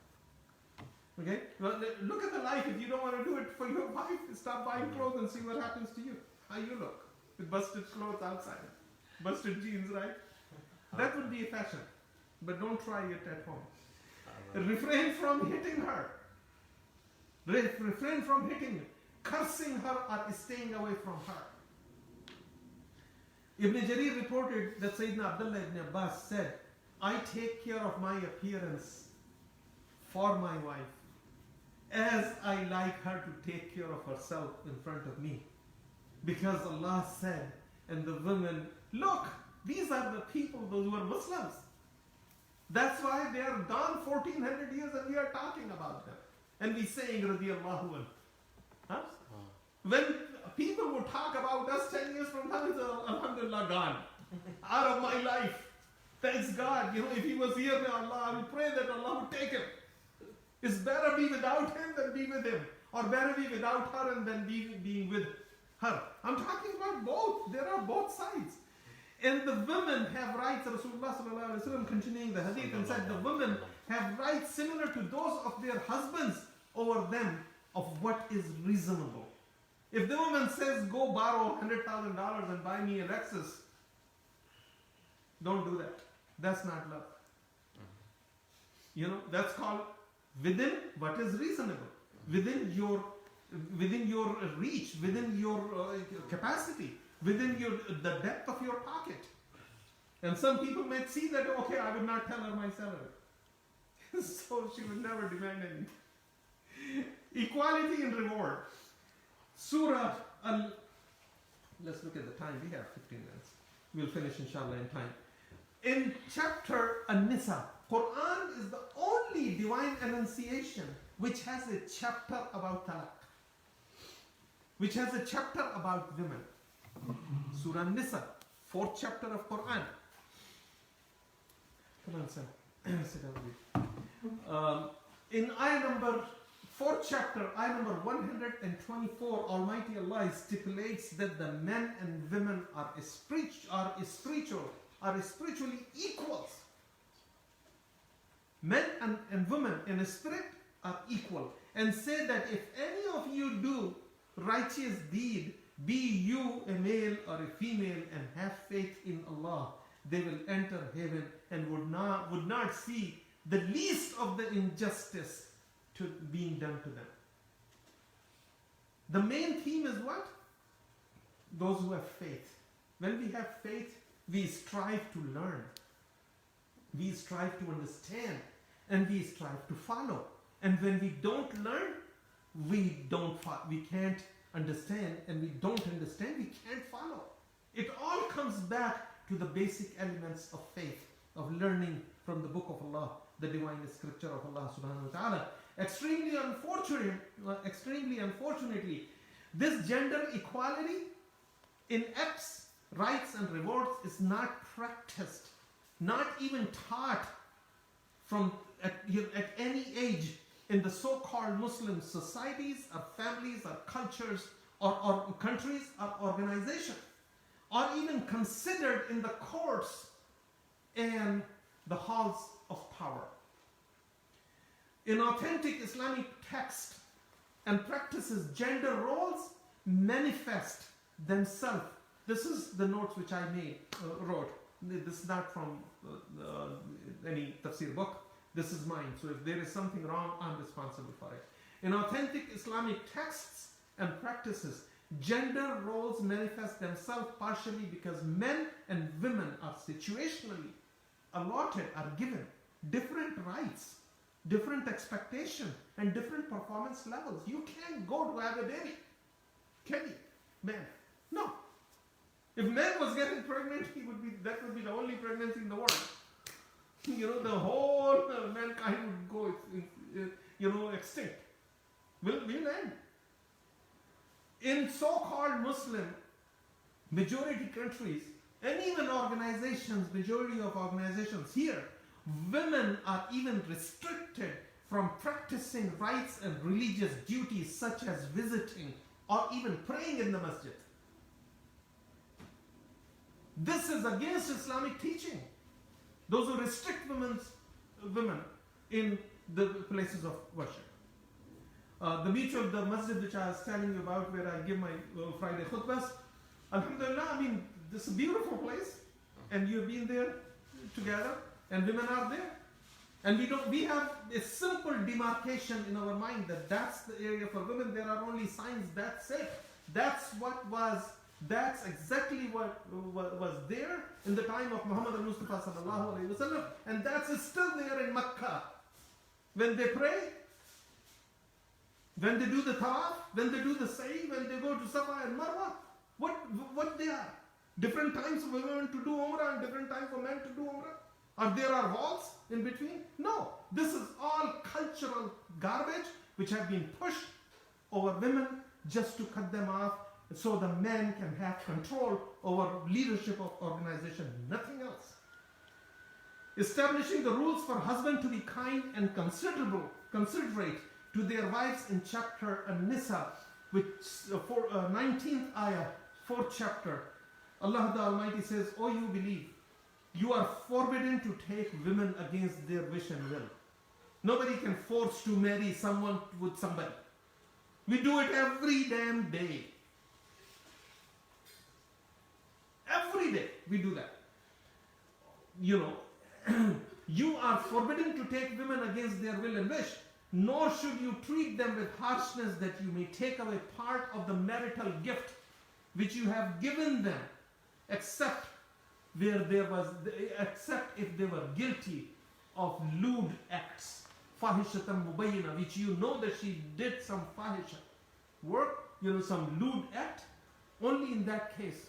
Okay? Well, look at the life. If you don't want to do it for your wife, stop buying clothes and see what happens to you. How you look. With busted clothes outside. Busted jeans, right? That would be a fashion. But don't try it at home. Refrain from hitting her. Refrain from hitting, cursing her, or staying away from her. Ibn Jarir reported that Sayyidina Abdullah ibn Abbas said, I take care of my appearance for my wife as I like her to take care of herself in front of me. Because Allah said, and the women, look, these are the people, those who are Muslims. That's why they are gone 1400 years and we are talking about them. And we saying, radiyallahu anhu. Huh? When people would talk about us 10 years from now, it's alhamdulillah gone. Out of my life. Thanks God. You know, if he was here, may Allah, I will pray that Allah would take him. It's better be without him than be with him. Or better be without her and then being with her. I'm talking about both. There are both sides. And the women have rights. Rasulullah sallallahu alaihi wasallam continuing the hadith and said the women have rights similar to those of their husbands over them of what is reasonable. If the woman says, go borrow $100,000 and buy me a Lexus, don't do that. That's not love. You know, that's called within what is reasonable. Within your reach, within your capacity, within the depth of your pocket. And some people may see that, okay, I will not tell her my salary. So she will never demand anything. Equality in reward. Surah let's look at the time. We have 15 minutes. We'll finish inshallah in time. In chapter An-Nisa, Quran is the only divine enunciation which has a chapter about talaq, which has a chapter about women. Surah An-Nisa, 4th chapter of Quran. Come on, son. Sit down. In ayah number 4th chapter, ayah number 124, Almighty Allah stipulates that the men and women are spiritually equals. Men and women in spirit are equal, and say that if any of you do righteous deed, be you a male or a female, and have faith in Allah, they will enter heaven and would not see the least of the injustice being done to them. The main theme is what? Those who have faith. When we have faith, we strive to learn. We strive to understand. And we strive to follow. And when we don't learn, we can't understand. And we don't understand, we can't follow. It all comes back to the basic elements of faith, of learning from the book of Allah, the divine scripture of Allah subhanahu wa ta'ala. Extremely unfortunately, this gender equality in acts, rights and rewards is not practiced, not even taught at any age in the so-called Muslim societies or families or cultures or countries or organizations, or even considered in the courts and the halls of power. In authentic Islamic text and practices, gender roles manifest themselves. This is the notes which I wrote. This is not from any Tafsir book. This is mine. So if there is something wrong, I'm responsible for it. In authentic Islamic texts and practices, gender roles manifest themselves partially because men and women are situationally allotted, are given different rights, different expectation, and different performance levels. You can't go to have a baby, can you? Man, no. If man was getting pregnant, that would be the only pregnancy in the world. The whole mankind would go, extinct. Will end. In so-called Muslim majority countries, and even organizations, majority of organizations here, women are even restricted from practicing rights and religious duties such as visiting or even praying in the masjid. This is against Islamic teaching. Those who restrict women in the places of worship. The masjid which I was telling you about, where I give my Friday khutbahs, alhamdulillah, this is a beautiful place, and you've been there together, and women are there. And we have a simple demarcation in our mind that that's the area for women. There are only signs, that's it. That's exactly what was there in the time of Muhammad al-Mustafa sallallahu alayhi wa sallam, and that's still there in Makkah. When they pray, when they do the tawaf, when they do the sa'i, when they go to Safa and Marwa, what they are? Different times for women to do Umrah and different times for men to do Umrah? Or there are walls in between? No. This is all cultural garbage which have been pushed over women just to cut them off so the men can have control over leadership of organization, nothing else. Establishing the rules for husband to be kind and considerate to their wives in chapter An-Nisa, which 19th ayah, 4th chapter. Allah the Almighty says, "O you believe, you are forbidden to take women against their wish and will." Nobody can force to marry someone with somebody. We do it every damn day. Every day we do that. You are forbidden to take women against their will and wish, nor should you treat them with harshness that you may take away part of the marital gift which you have given them, except if they were guilty of lewd acts, fahishatan mubayyina, which you know that she did some fahisha work, some lewd act. Only in that case,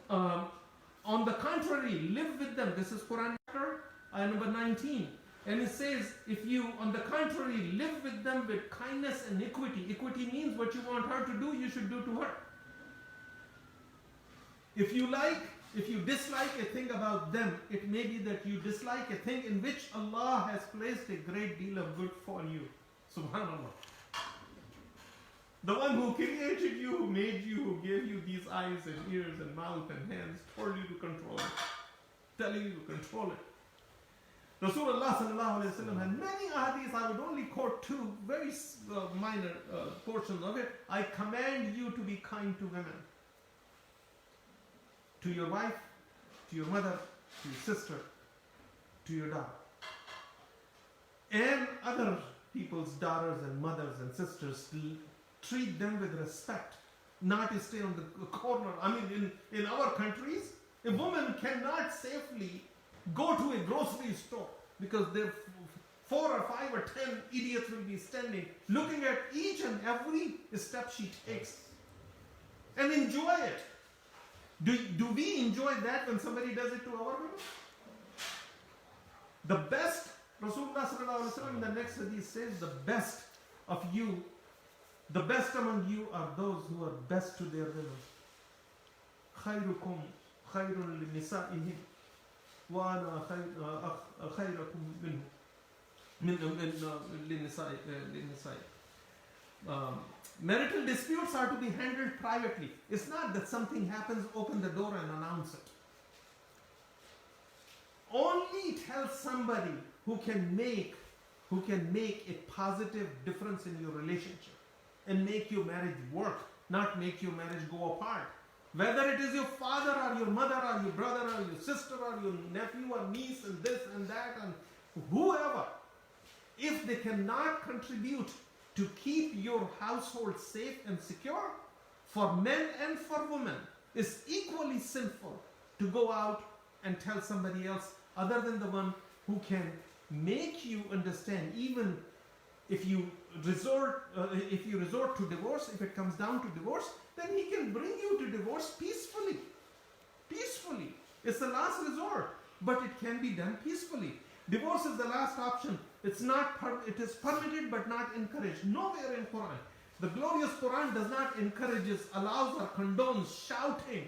on the contrary, live with them. This is Quran chapter number 19. And it says, if you, on the contrary, live with them with kindness and equity. Equity means what you want her to do, you should do to her. If you like If you dislike a thing about them, it may be that you dislike a thing in which Allah has placed a great deal of good for you. Subhanallah. The one who created you, who made you, who gave you these eyes and ears and mouth and hands, told you to control it, telling you to control it. Rasulullah sallallahu alayhi wa sallam had many ahadith. I would only quote two very minor portions of it. I command you to be kind to women. To your wife, to your mother, to your sister, to your daughter. And other people's daughters and mothers and sisters, treat them with respect, not to stay on the corner. I mean, in our countries, a woman cannot safely go to a grocery store because there 4 or 5 or 10 idiots will be standing looking at each and every step she takes and enjoy it. Do we enjoy that when somebody does it to our women? The best, Rasulullah sallallahu alaihi wasallam in the next hadith says, the best of you, the best among you are those who are best to their women. خيركم خير لنسائهم وأنا خيركم للنساء. Marital disputes are to be handled privately. It's not that something happens, open the door and announce it. Only tell somebody who can make a positive difference in your relationship and make your marriage work, not make your marriage go apart. Whether it is your father or your mother or your brother or your sister or your nephew or niece and this and that and whoever, if they cannot contribute to keep your household safe and secure, for men and for women, it's equally sinful to go out and tell somebody else other than the one who can make you understand. Even if you resort to divorce, if it comes down to divorce, then he can bring you to divorce peacefully. Peacefully. It's the last resort, but it can be done peacefully. Divorce is the last option. It is permitted but not encouraged. Nowhere in Quran. The glorious Quran does not encourage, allows or condones shouting,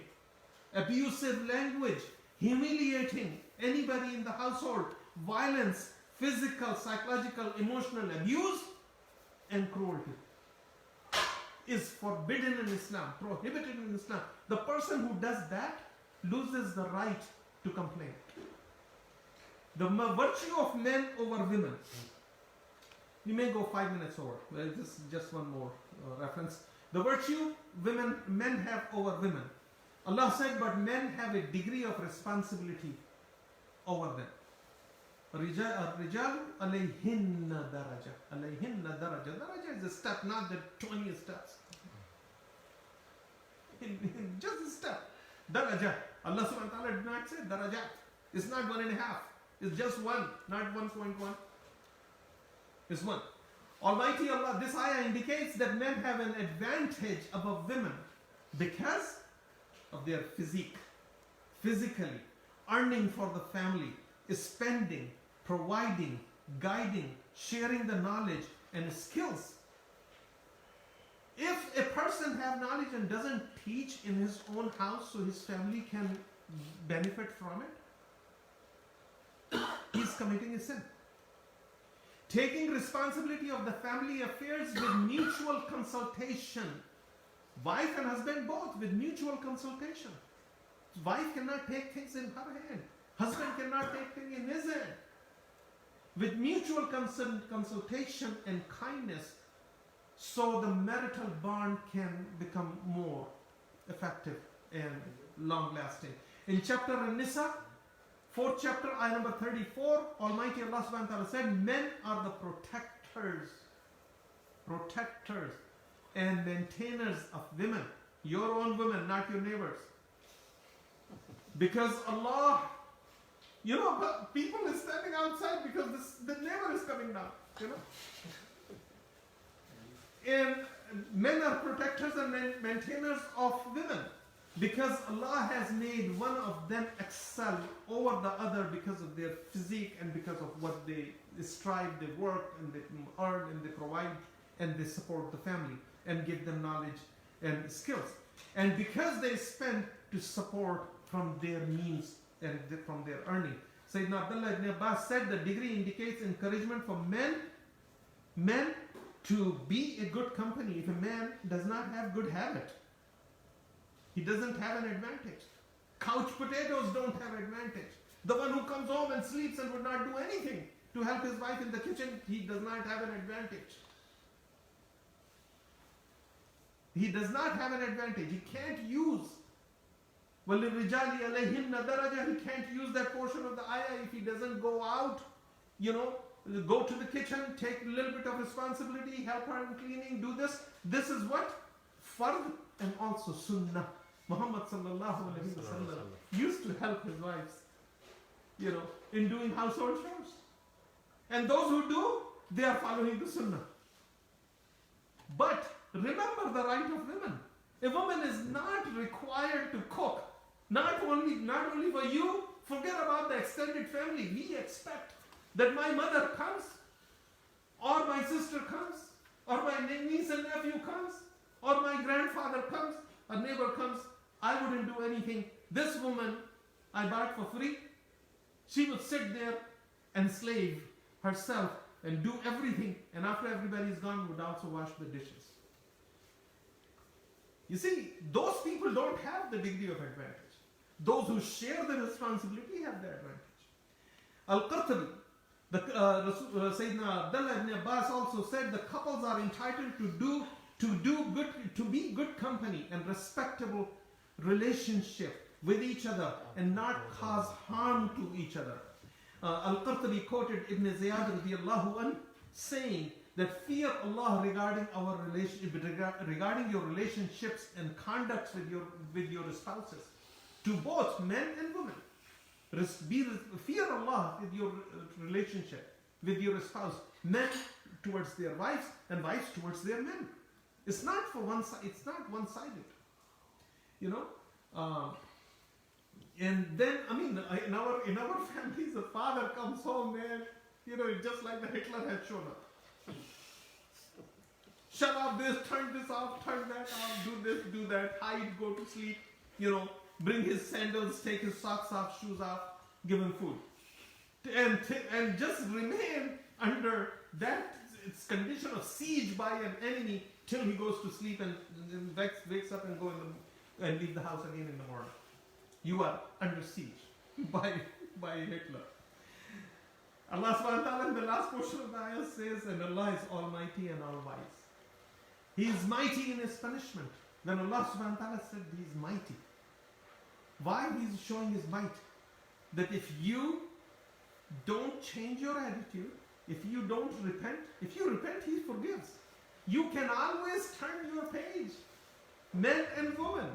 abusive language, humiliating anybody in the household, violence, physical, psychological, emotional abuse, and cruelty. Is forbidden in Islam, prohibited in Islam. The person who does that loses the right to complain. The virtue of men over women. We may go 5 minutes over. Well, just one more reference. The virtue men have over women. Allah said, but men have a degree of responsibility over them. الرجال عليهن درجة. عليهن درجة. Daraja is a step, not the 20 steps. Just a step. Daraja. Allah subhanahu wa ta'ala did not say daraja. It's not 1.5. It's just 1, not 1.1. It's 1. Almighty Allah, this ayah indicates that men have an advantage above women because of their physique. Physically, earning for the family, spending, providing, guiding, sharing the knowledge and skills. If a person have knowledge and doesn't teach in his own house so his family can benefit from it, he's committing a sin. Taking responsibility of the family affairs with mutual consultation. Wife and husband both with mutual consultation. Wife cannot take things in her hand. Husband cannot take things in his hand. With mutual consultation and kindness, so the marital bond can become more effective and long-lasting. In chapter An-Nisa, 4th chapter, ayah number 34, Almighty Allah subhanahu wa ta'ala said, men are the protectors and maintainers of women. Your own women, not your neighbors. Because Allah, people are standing outside because the neighbor is coming down, And men are protectors and maintainers of women. Because Allah has made one of them excel over the other because of their physique and because of what they strive, they work, and they earn, and they provide, and they support the family, and give them knowledge and skills. And because they spend to support their means and from their earning. Sayyidina Abdullah ibn Abbas said the degree indicates encouragement for men to be a good company. If a man does not have good habit, he doesn't have an advantage. Couch potatoes don't have advantage. The one who comes home and sleeps and would not do anything to help his wife in the kitchen, he does not have an advantage. He does not have an advantage. He can't use وَلِلرِّجَالِ عَلَيْهِنَّ دَرَجَةٌ. He can't use that portion of the ayah if he doesn't go out, go to the kitchen, take a little bit of responsibility, help her in cleaning, do this. This is what? Fard and also sunnah. Muhammad sallallahu alayhi wa sallam used to help his wives, in doing household chores. And those who do, they are following the sunnah. But remember the right of women. A woman is not required to cook. Not only for you, forget about the extended family. We expect that my mother comes, or my sister comes, or my niece and nephew comes, or my grandfather comes, a neighbor comes. I wouldn't do anything. This woman I bought for free. She would sit there and slave herself and do everything, and after everybody's gone would also wash the dishes. You see, those people don't have the degree of advantage. Those who share the responsibility have the advantage. Al-Qur'an, Sayyidina Abdullah ibn Abbas also said the couples are entitled to be good company and respectable relationship with each other and not cause harm to each other. Al-Qurtubi quoted Ibn Ziyad radiyallahu anh saying that fear Allah regarding your relationships and conducts with your spouses, to both men and women. Fear Allah with your relationship with your spouse, men towards their wives and wives towards their men. It's not for one side. It's not one-sided. And then, in our families, the father comes home, man, just like the Hitler had shown up. Shut up this, turn this off, turn that off, do this, do that, hide, go to sleep, bring his sandals, take his socks off, shoes off, give him food. And just remain under that condition of siege by an enemy till he goes to sleep and wakes up and and leave the house again in the morning. You are under siege by Hitler. Allah subhanahu wa ta'ala in the last portion of the ayah says, and Allah is almighty and all wise. He is mighty in his punishment. When Allah subhanahu wa ta'ala said he is mighty, why he is showing his might? That if you don't change your attitude, if you don't repent, if you repent, he forgives. You can always turn your page. Men and women,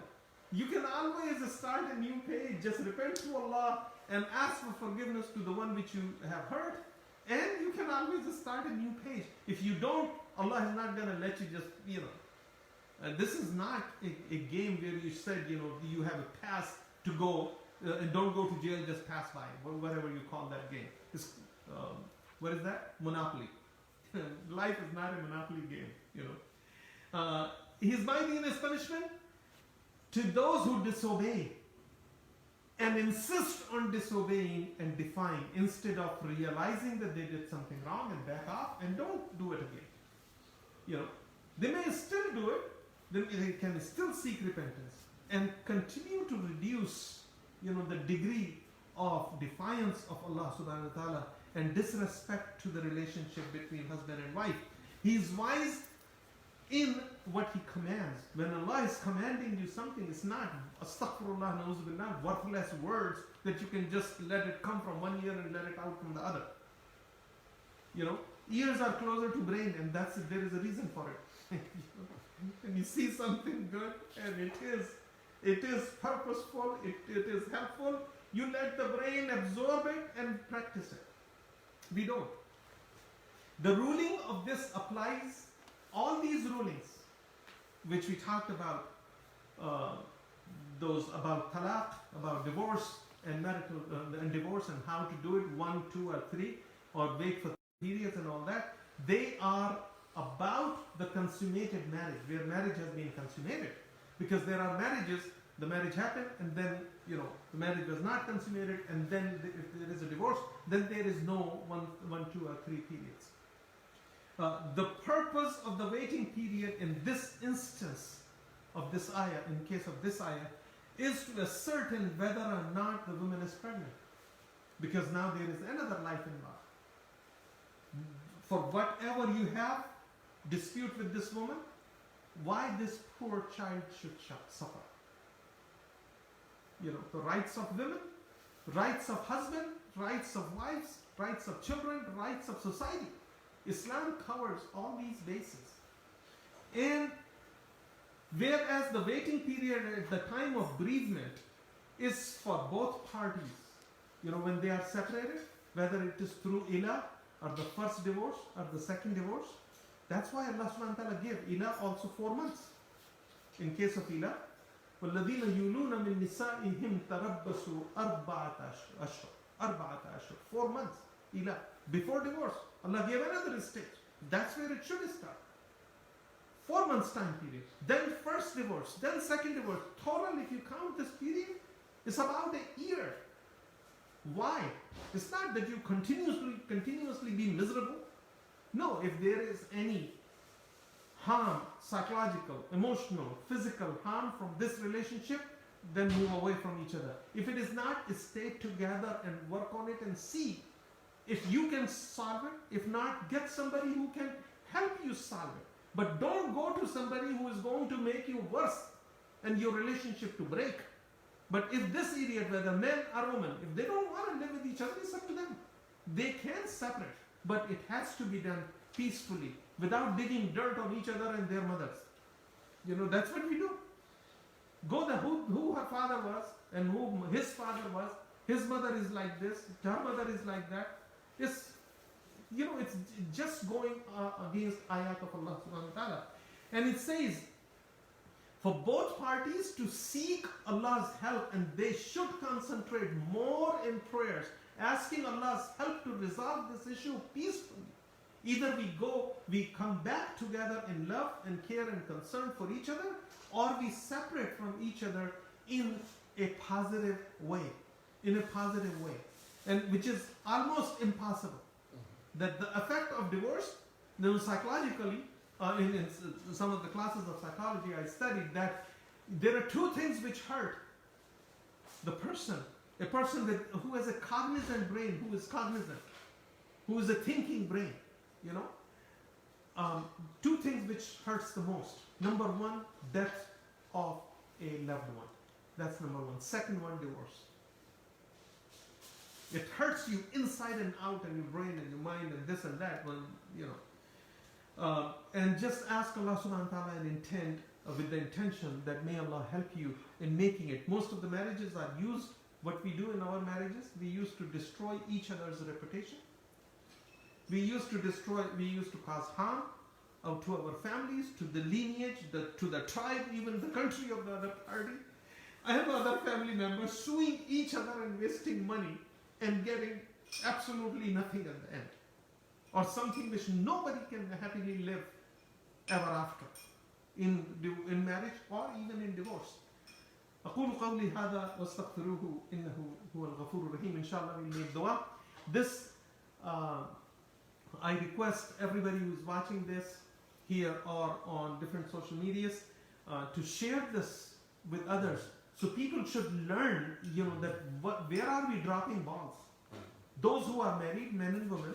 you can always start a new page. Just repent to Allah and ask for forgiveness to the one which you have hurt, and you can always start a new page. If you don't, Allah is not going to let you just, this is not a game where you said, you have a pass to go, and don't go to jail, just pass by, whatever you call that game. It's, what is that? Monopoly. Life is not a Monopoly game, He is mighty in his punishment to those who disobey and insist on disobeying and defying instead of realizing that they did something wrong and back off and don't do it again. They may still do it, they can still seek repentance and continue to reduce, the degree of defiance of Allah subhanahu wa ta'ala and disrespect to the relationship between husband and wife. He is wise in what he commands. When Allah is commanding you something, it's not astaghfirullah, na'uzubillah, worthless words that you can just let it come from one ear and let it out from the other. Ears are closer to brain, and there is a reason for it. And you see something good, and it is purposeful, it is helpful, you let the brain absorb it and practice it. We don't. The ruling of this applies, all these rulings which we talked about, those about talaq, about divorce and marital and divorce and how to do it 1, 2 or 3, or wait for periods and all that, they are about the consummated marriage, where marriage has been consummated. Because there are marriages the marriage happened and then, the marriage was not consummated, and then if there is a divorce, then there is no 1, 2, or 3 periods. The purpose of the waiting period in this instance of this ayah, in case of this ayah, is to ascertain whether or not the woman is pregnant. Because now there is another life involved. For whatever you have, dispute with this woman, why this poor child should suffer. The rights of women, rights of husband, rights of wives, rights of children, rights of society. Islam covers all these bases. And whereas the waiting period at the time of bereavement is for both parties, when they are separated, whether it is through ilah or the first divorce or the second divorce, that's why Allah subhanahu wa ta'ala gave ilah also 4 months. In case of ilah, وَالَّذِينَ يُولُونَ مِن نِسَائِهِمْ تَرَبَّصُوا أَرْبَعَةَ أَشْهُرٍ 4 months, ilah. Before divorce, Allah gave another stage. That's where it should start. 4 months time period. Then first divorce, then second divorce. Total, if you count this period, it's about a year. Why? It's not that you continuously be miserable. No, if there is any harm, psychological, emotional, physical harm from this relationship, then move away from each other. If it is not, stay together and work on it and see if you can solve it. If not, get somebody who can help you solve it. But don't go to somebody who is going to make you worse and your relationship to break. But if this idiot, whether men or women, if they don't want to live with each other, it's up to them. They can separate, but it has to be done peacefully, without digging dirt on each other and their mothers. That's what we do. Go who her father was and who his father was. His mother is like this, her mother is like that. It's just going against ayat of Allah subhanahu wa ta'ala. And it says, for both parties to seek Allah's help, and they should concentrate more in prayers, asking Allah's help to resolve this issue peacefully. Either we come back together in love and care and concern for each other, or we separate from each other in a positive way. And which is almost impossible. That the effect of divorce, psychologically, in some of the classes of psychology I studied, that there are 2 things which hurt the person. A person who has a cognizant brain, who is cognizant, who is a thinking brain, 2 things which hurts the most. Number 1, death of a loved one. That's number 1. Second one, divorce. It hurts you inside and out, and your brain and your mind and this and that. And just ask Allah subhanahu wa ta'ala with the intention that may Allah help you in making it. Most of the marriages are used, what we do in our marriages, we used to destroy each other's reputation. We used to cause harm to our families, to the lineage, to the tribe, even the country of the other party. I have other family members suing each other and wasting money and getting absolutely nothing at the end. Or something which nobody can happily live ever after in marriage or even in divorce. أقول قولي هذا واستغفروه إنه هو الغفور الرحيم. Inshallah we'll make dua. This I request everybody who is watching this here or on different social medias to share this with others. So people should learn, where are we dropping balls? Those who are married, men and women,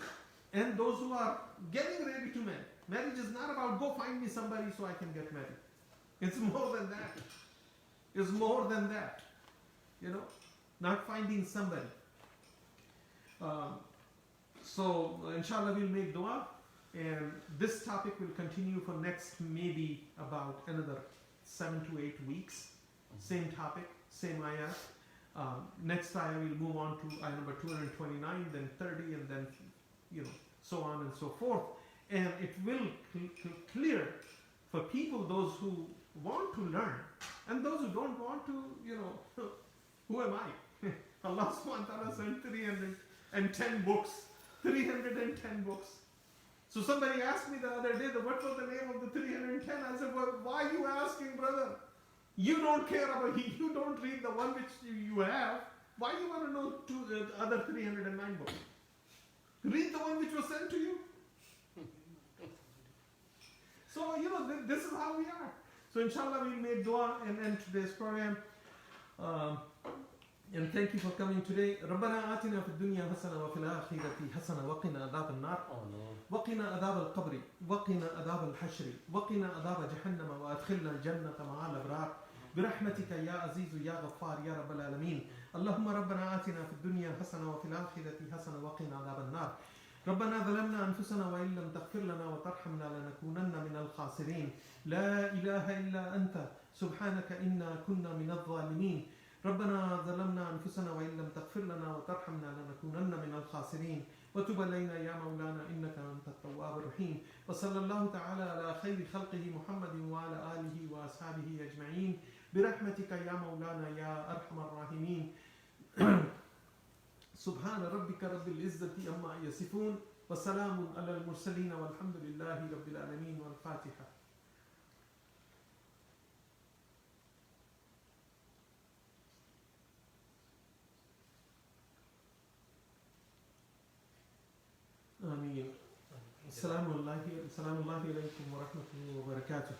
and those who are getting ready to marry. Marriage is not about go find me somebody so I can get married. It's more than that. It's more than that. Not finding somebody. So inshallah we'll make dua, and this topic will continue for next maybe about another 7 to 8 weeks. Same topic, same ayah. Next ayah we'll move on to ayah number 229, then 30, and then so on and so forth. And it will clear for people, those who want to learn and those who don't want to, who am I? Allah subhanahu wa ta'ala sent 310 books. 310 books. So somebody asked me the other day, what was the name of the 310? I said, well, why are you asking, brother? You don't care about, you don't read the one which you have. Why you want to know the other 309 books? Read the one which was sent to you. So, this is how we are. So, inshallah, we made dua and end today's program. And thank you for coming today. ربنا آتنا في الدنيا حسنة وفي الآخرة حسنة وقنا عذاب النار وقنا عذاب القبر وقنا عذاب الحشر وقنا عذاب جهنم وأدخلنا الجنة مع الأبرار برحمتك يا عزيز يا غفار يا رب العالمين. اللهم ربنا آتنا في الدنيا حسنة وفي الآخرة حسنة وقنا عذاب النار. ربنا ظلمنا أنفسنا وإن لم تغفر لنا وترحمنا لنكونن من الخاسرين. لا إله إلا أنت سبحانك إنا كنا من الظالمين. ربنا ظلمنا أنفسنا وإن لم تغفر لنا وترحمنا لنكونن من الخاسرين. وتب علينا يا مولانا إنك أنت التواب الرحيم. وصلى الله تعالى على خير خلقه محمد وعلى آله وأصحابه أجمعين برحمتك يا مولانا يا أرحم الراحمين. سبحان ربك رب العزة عما يصفون وسلام على المرسلين والحمد لله رب العالمين. والفاتحة. آمين. السلام الله عليكم ورحمة الله وبركاته.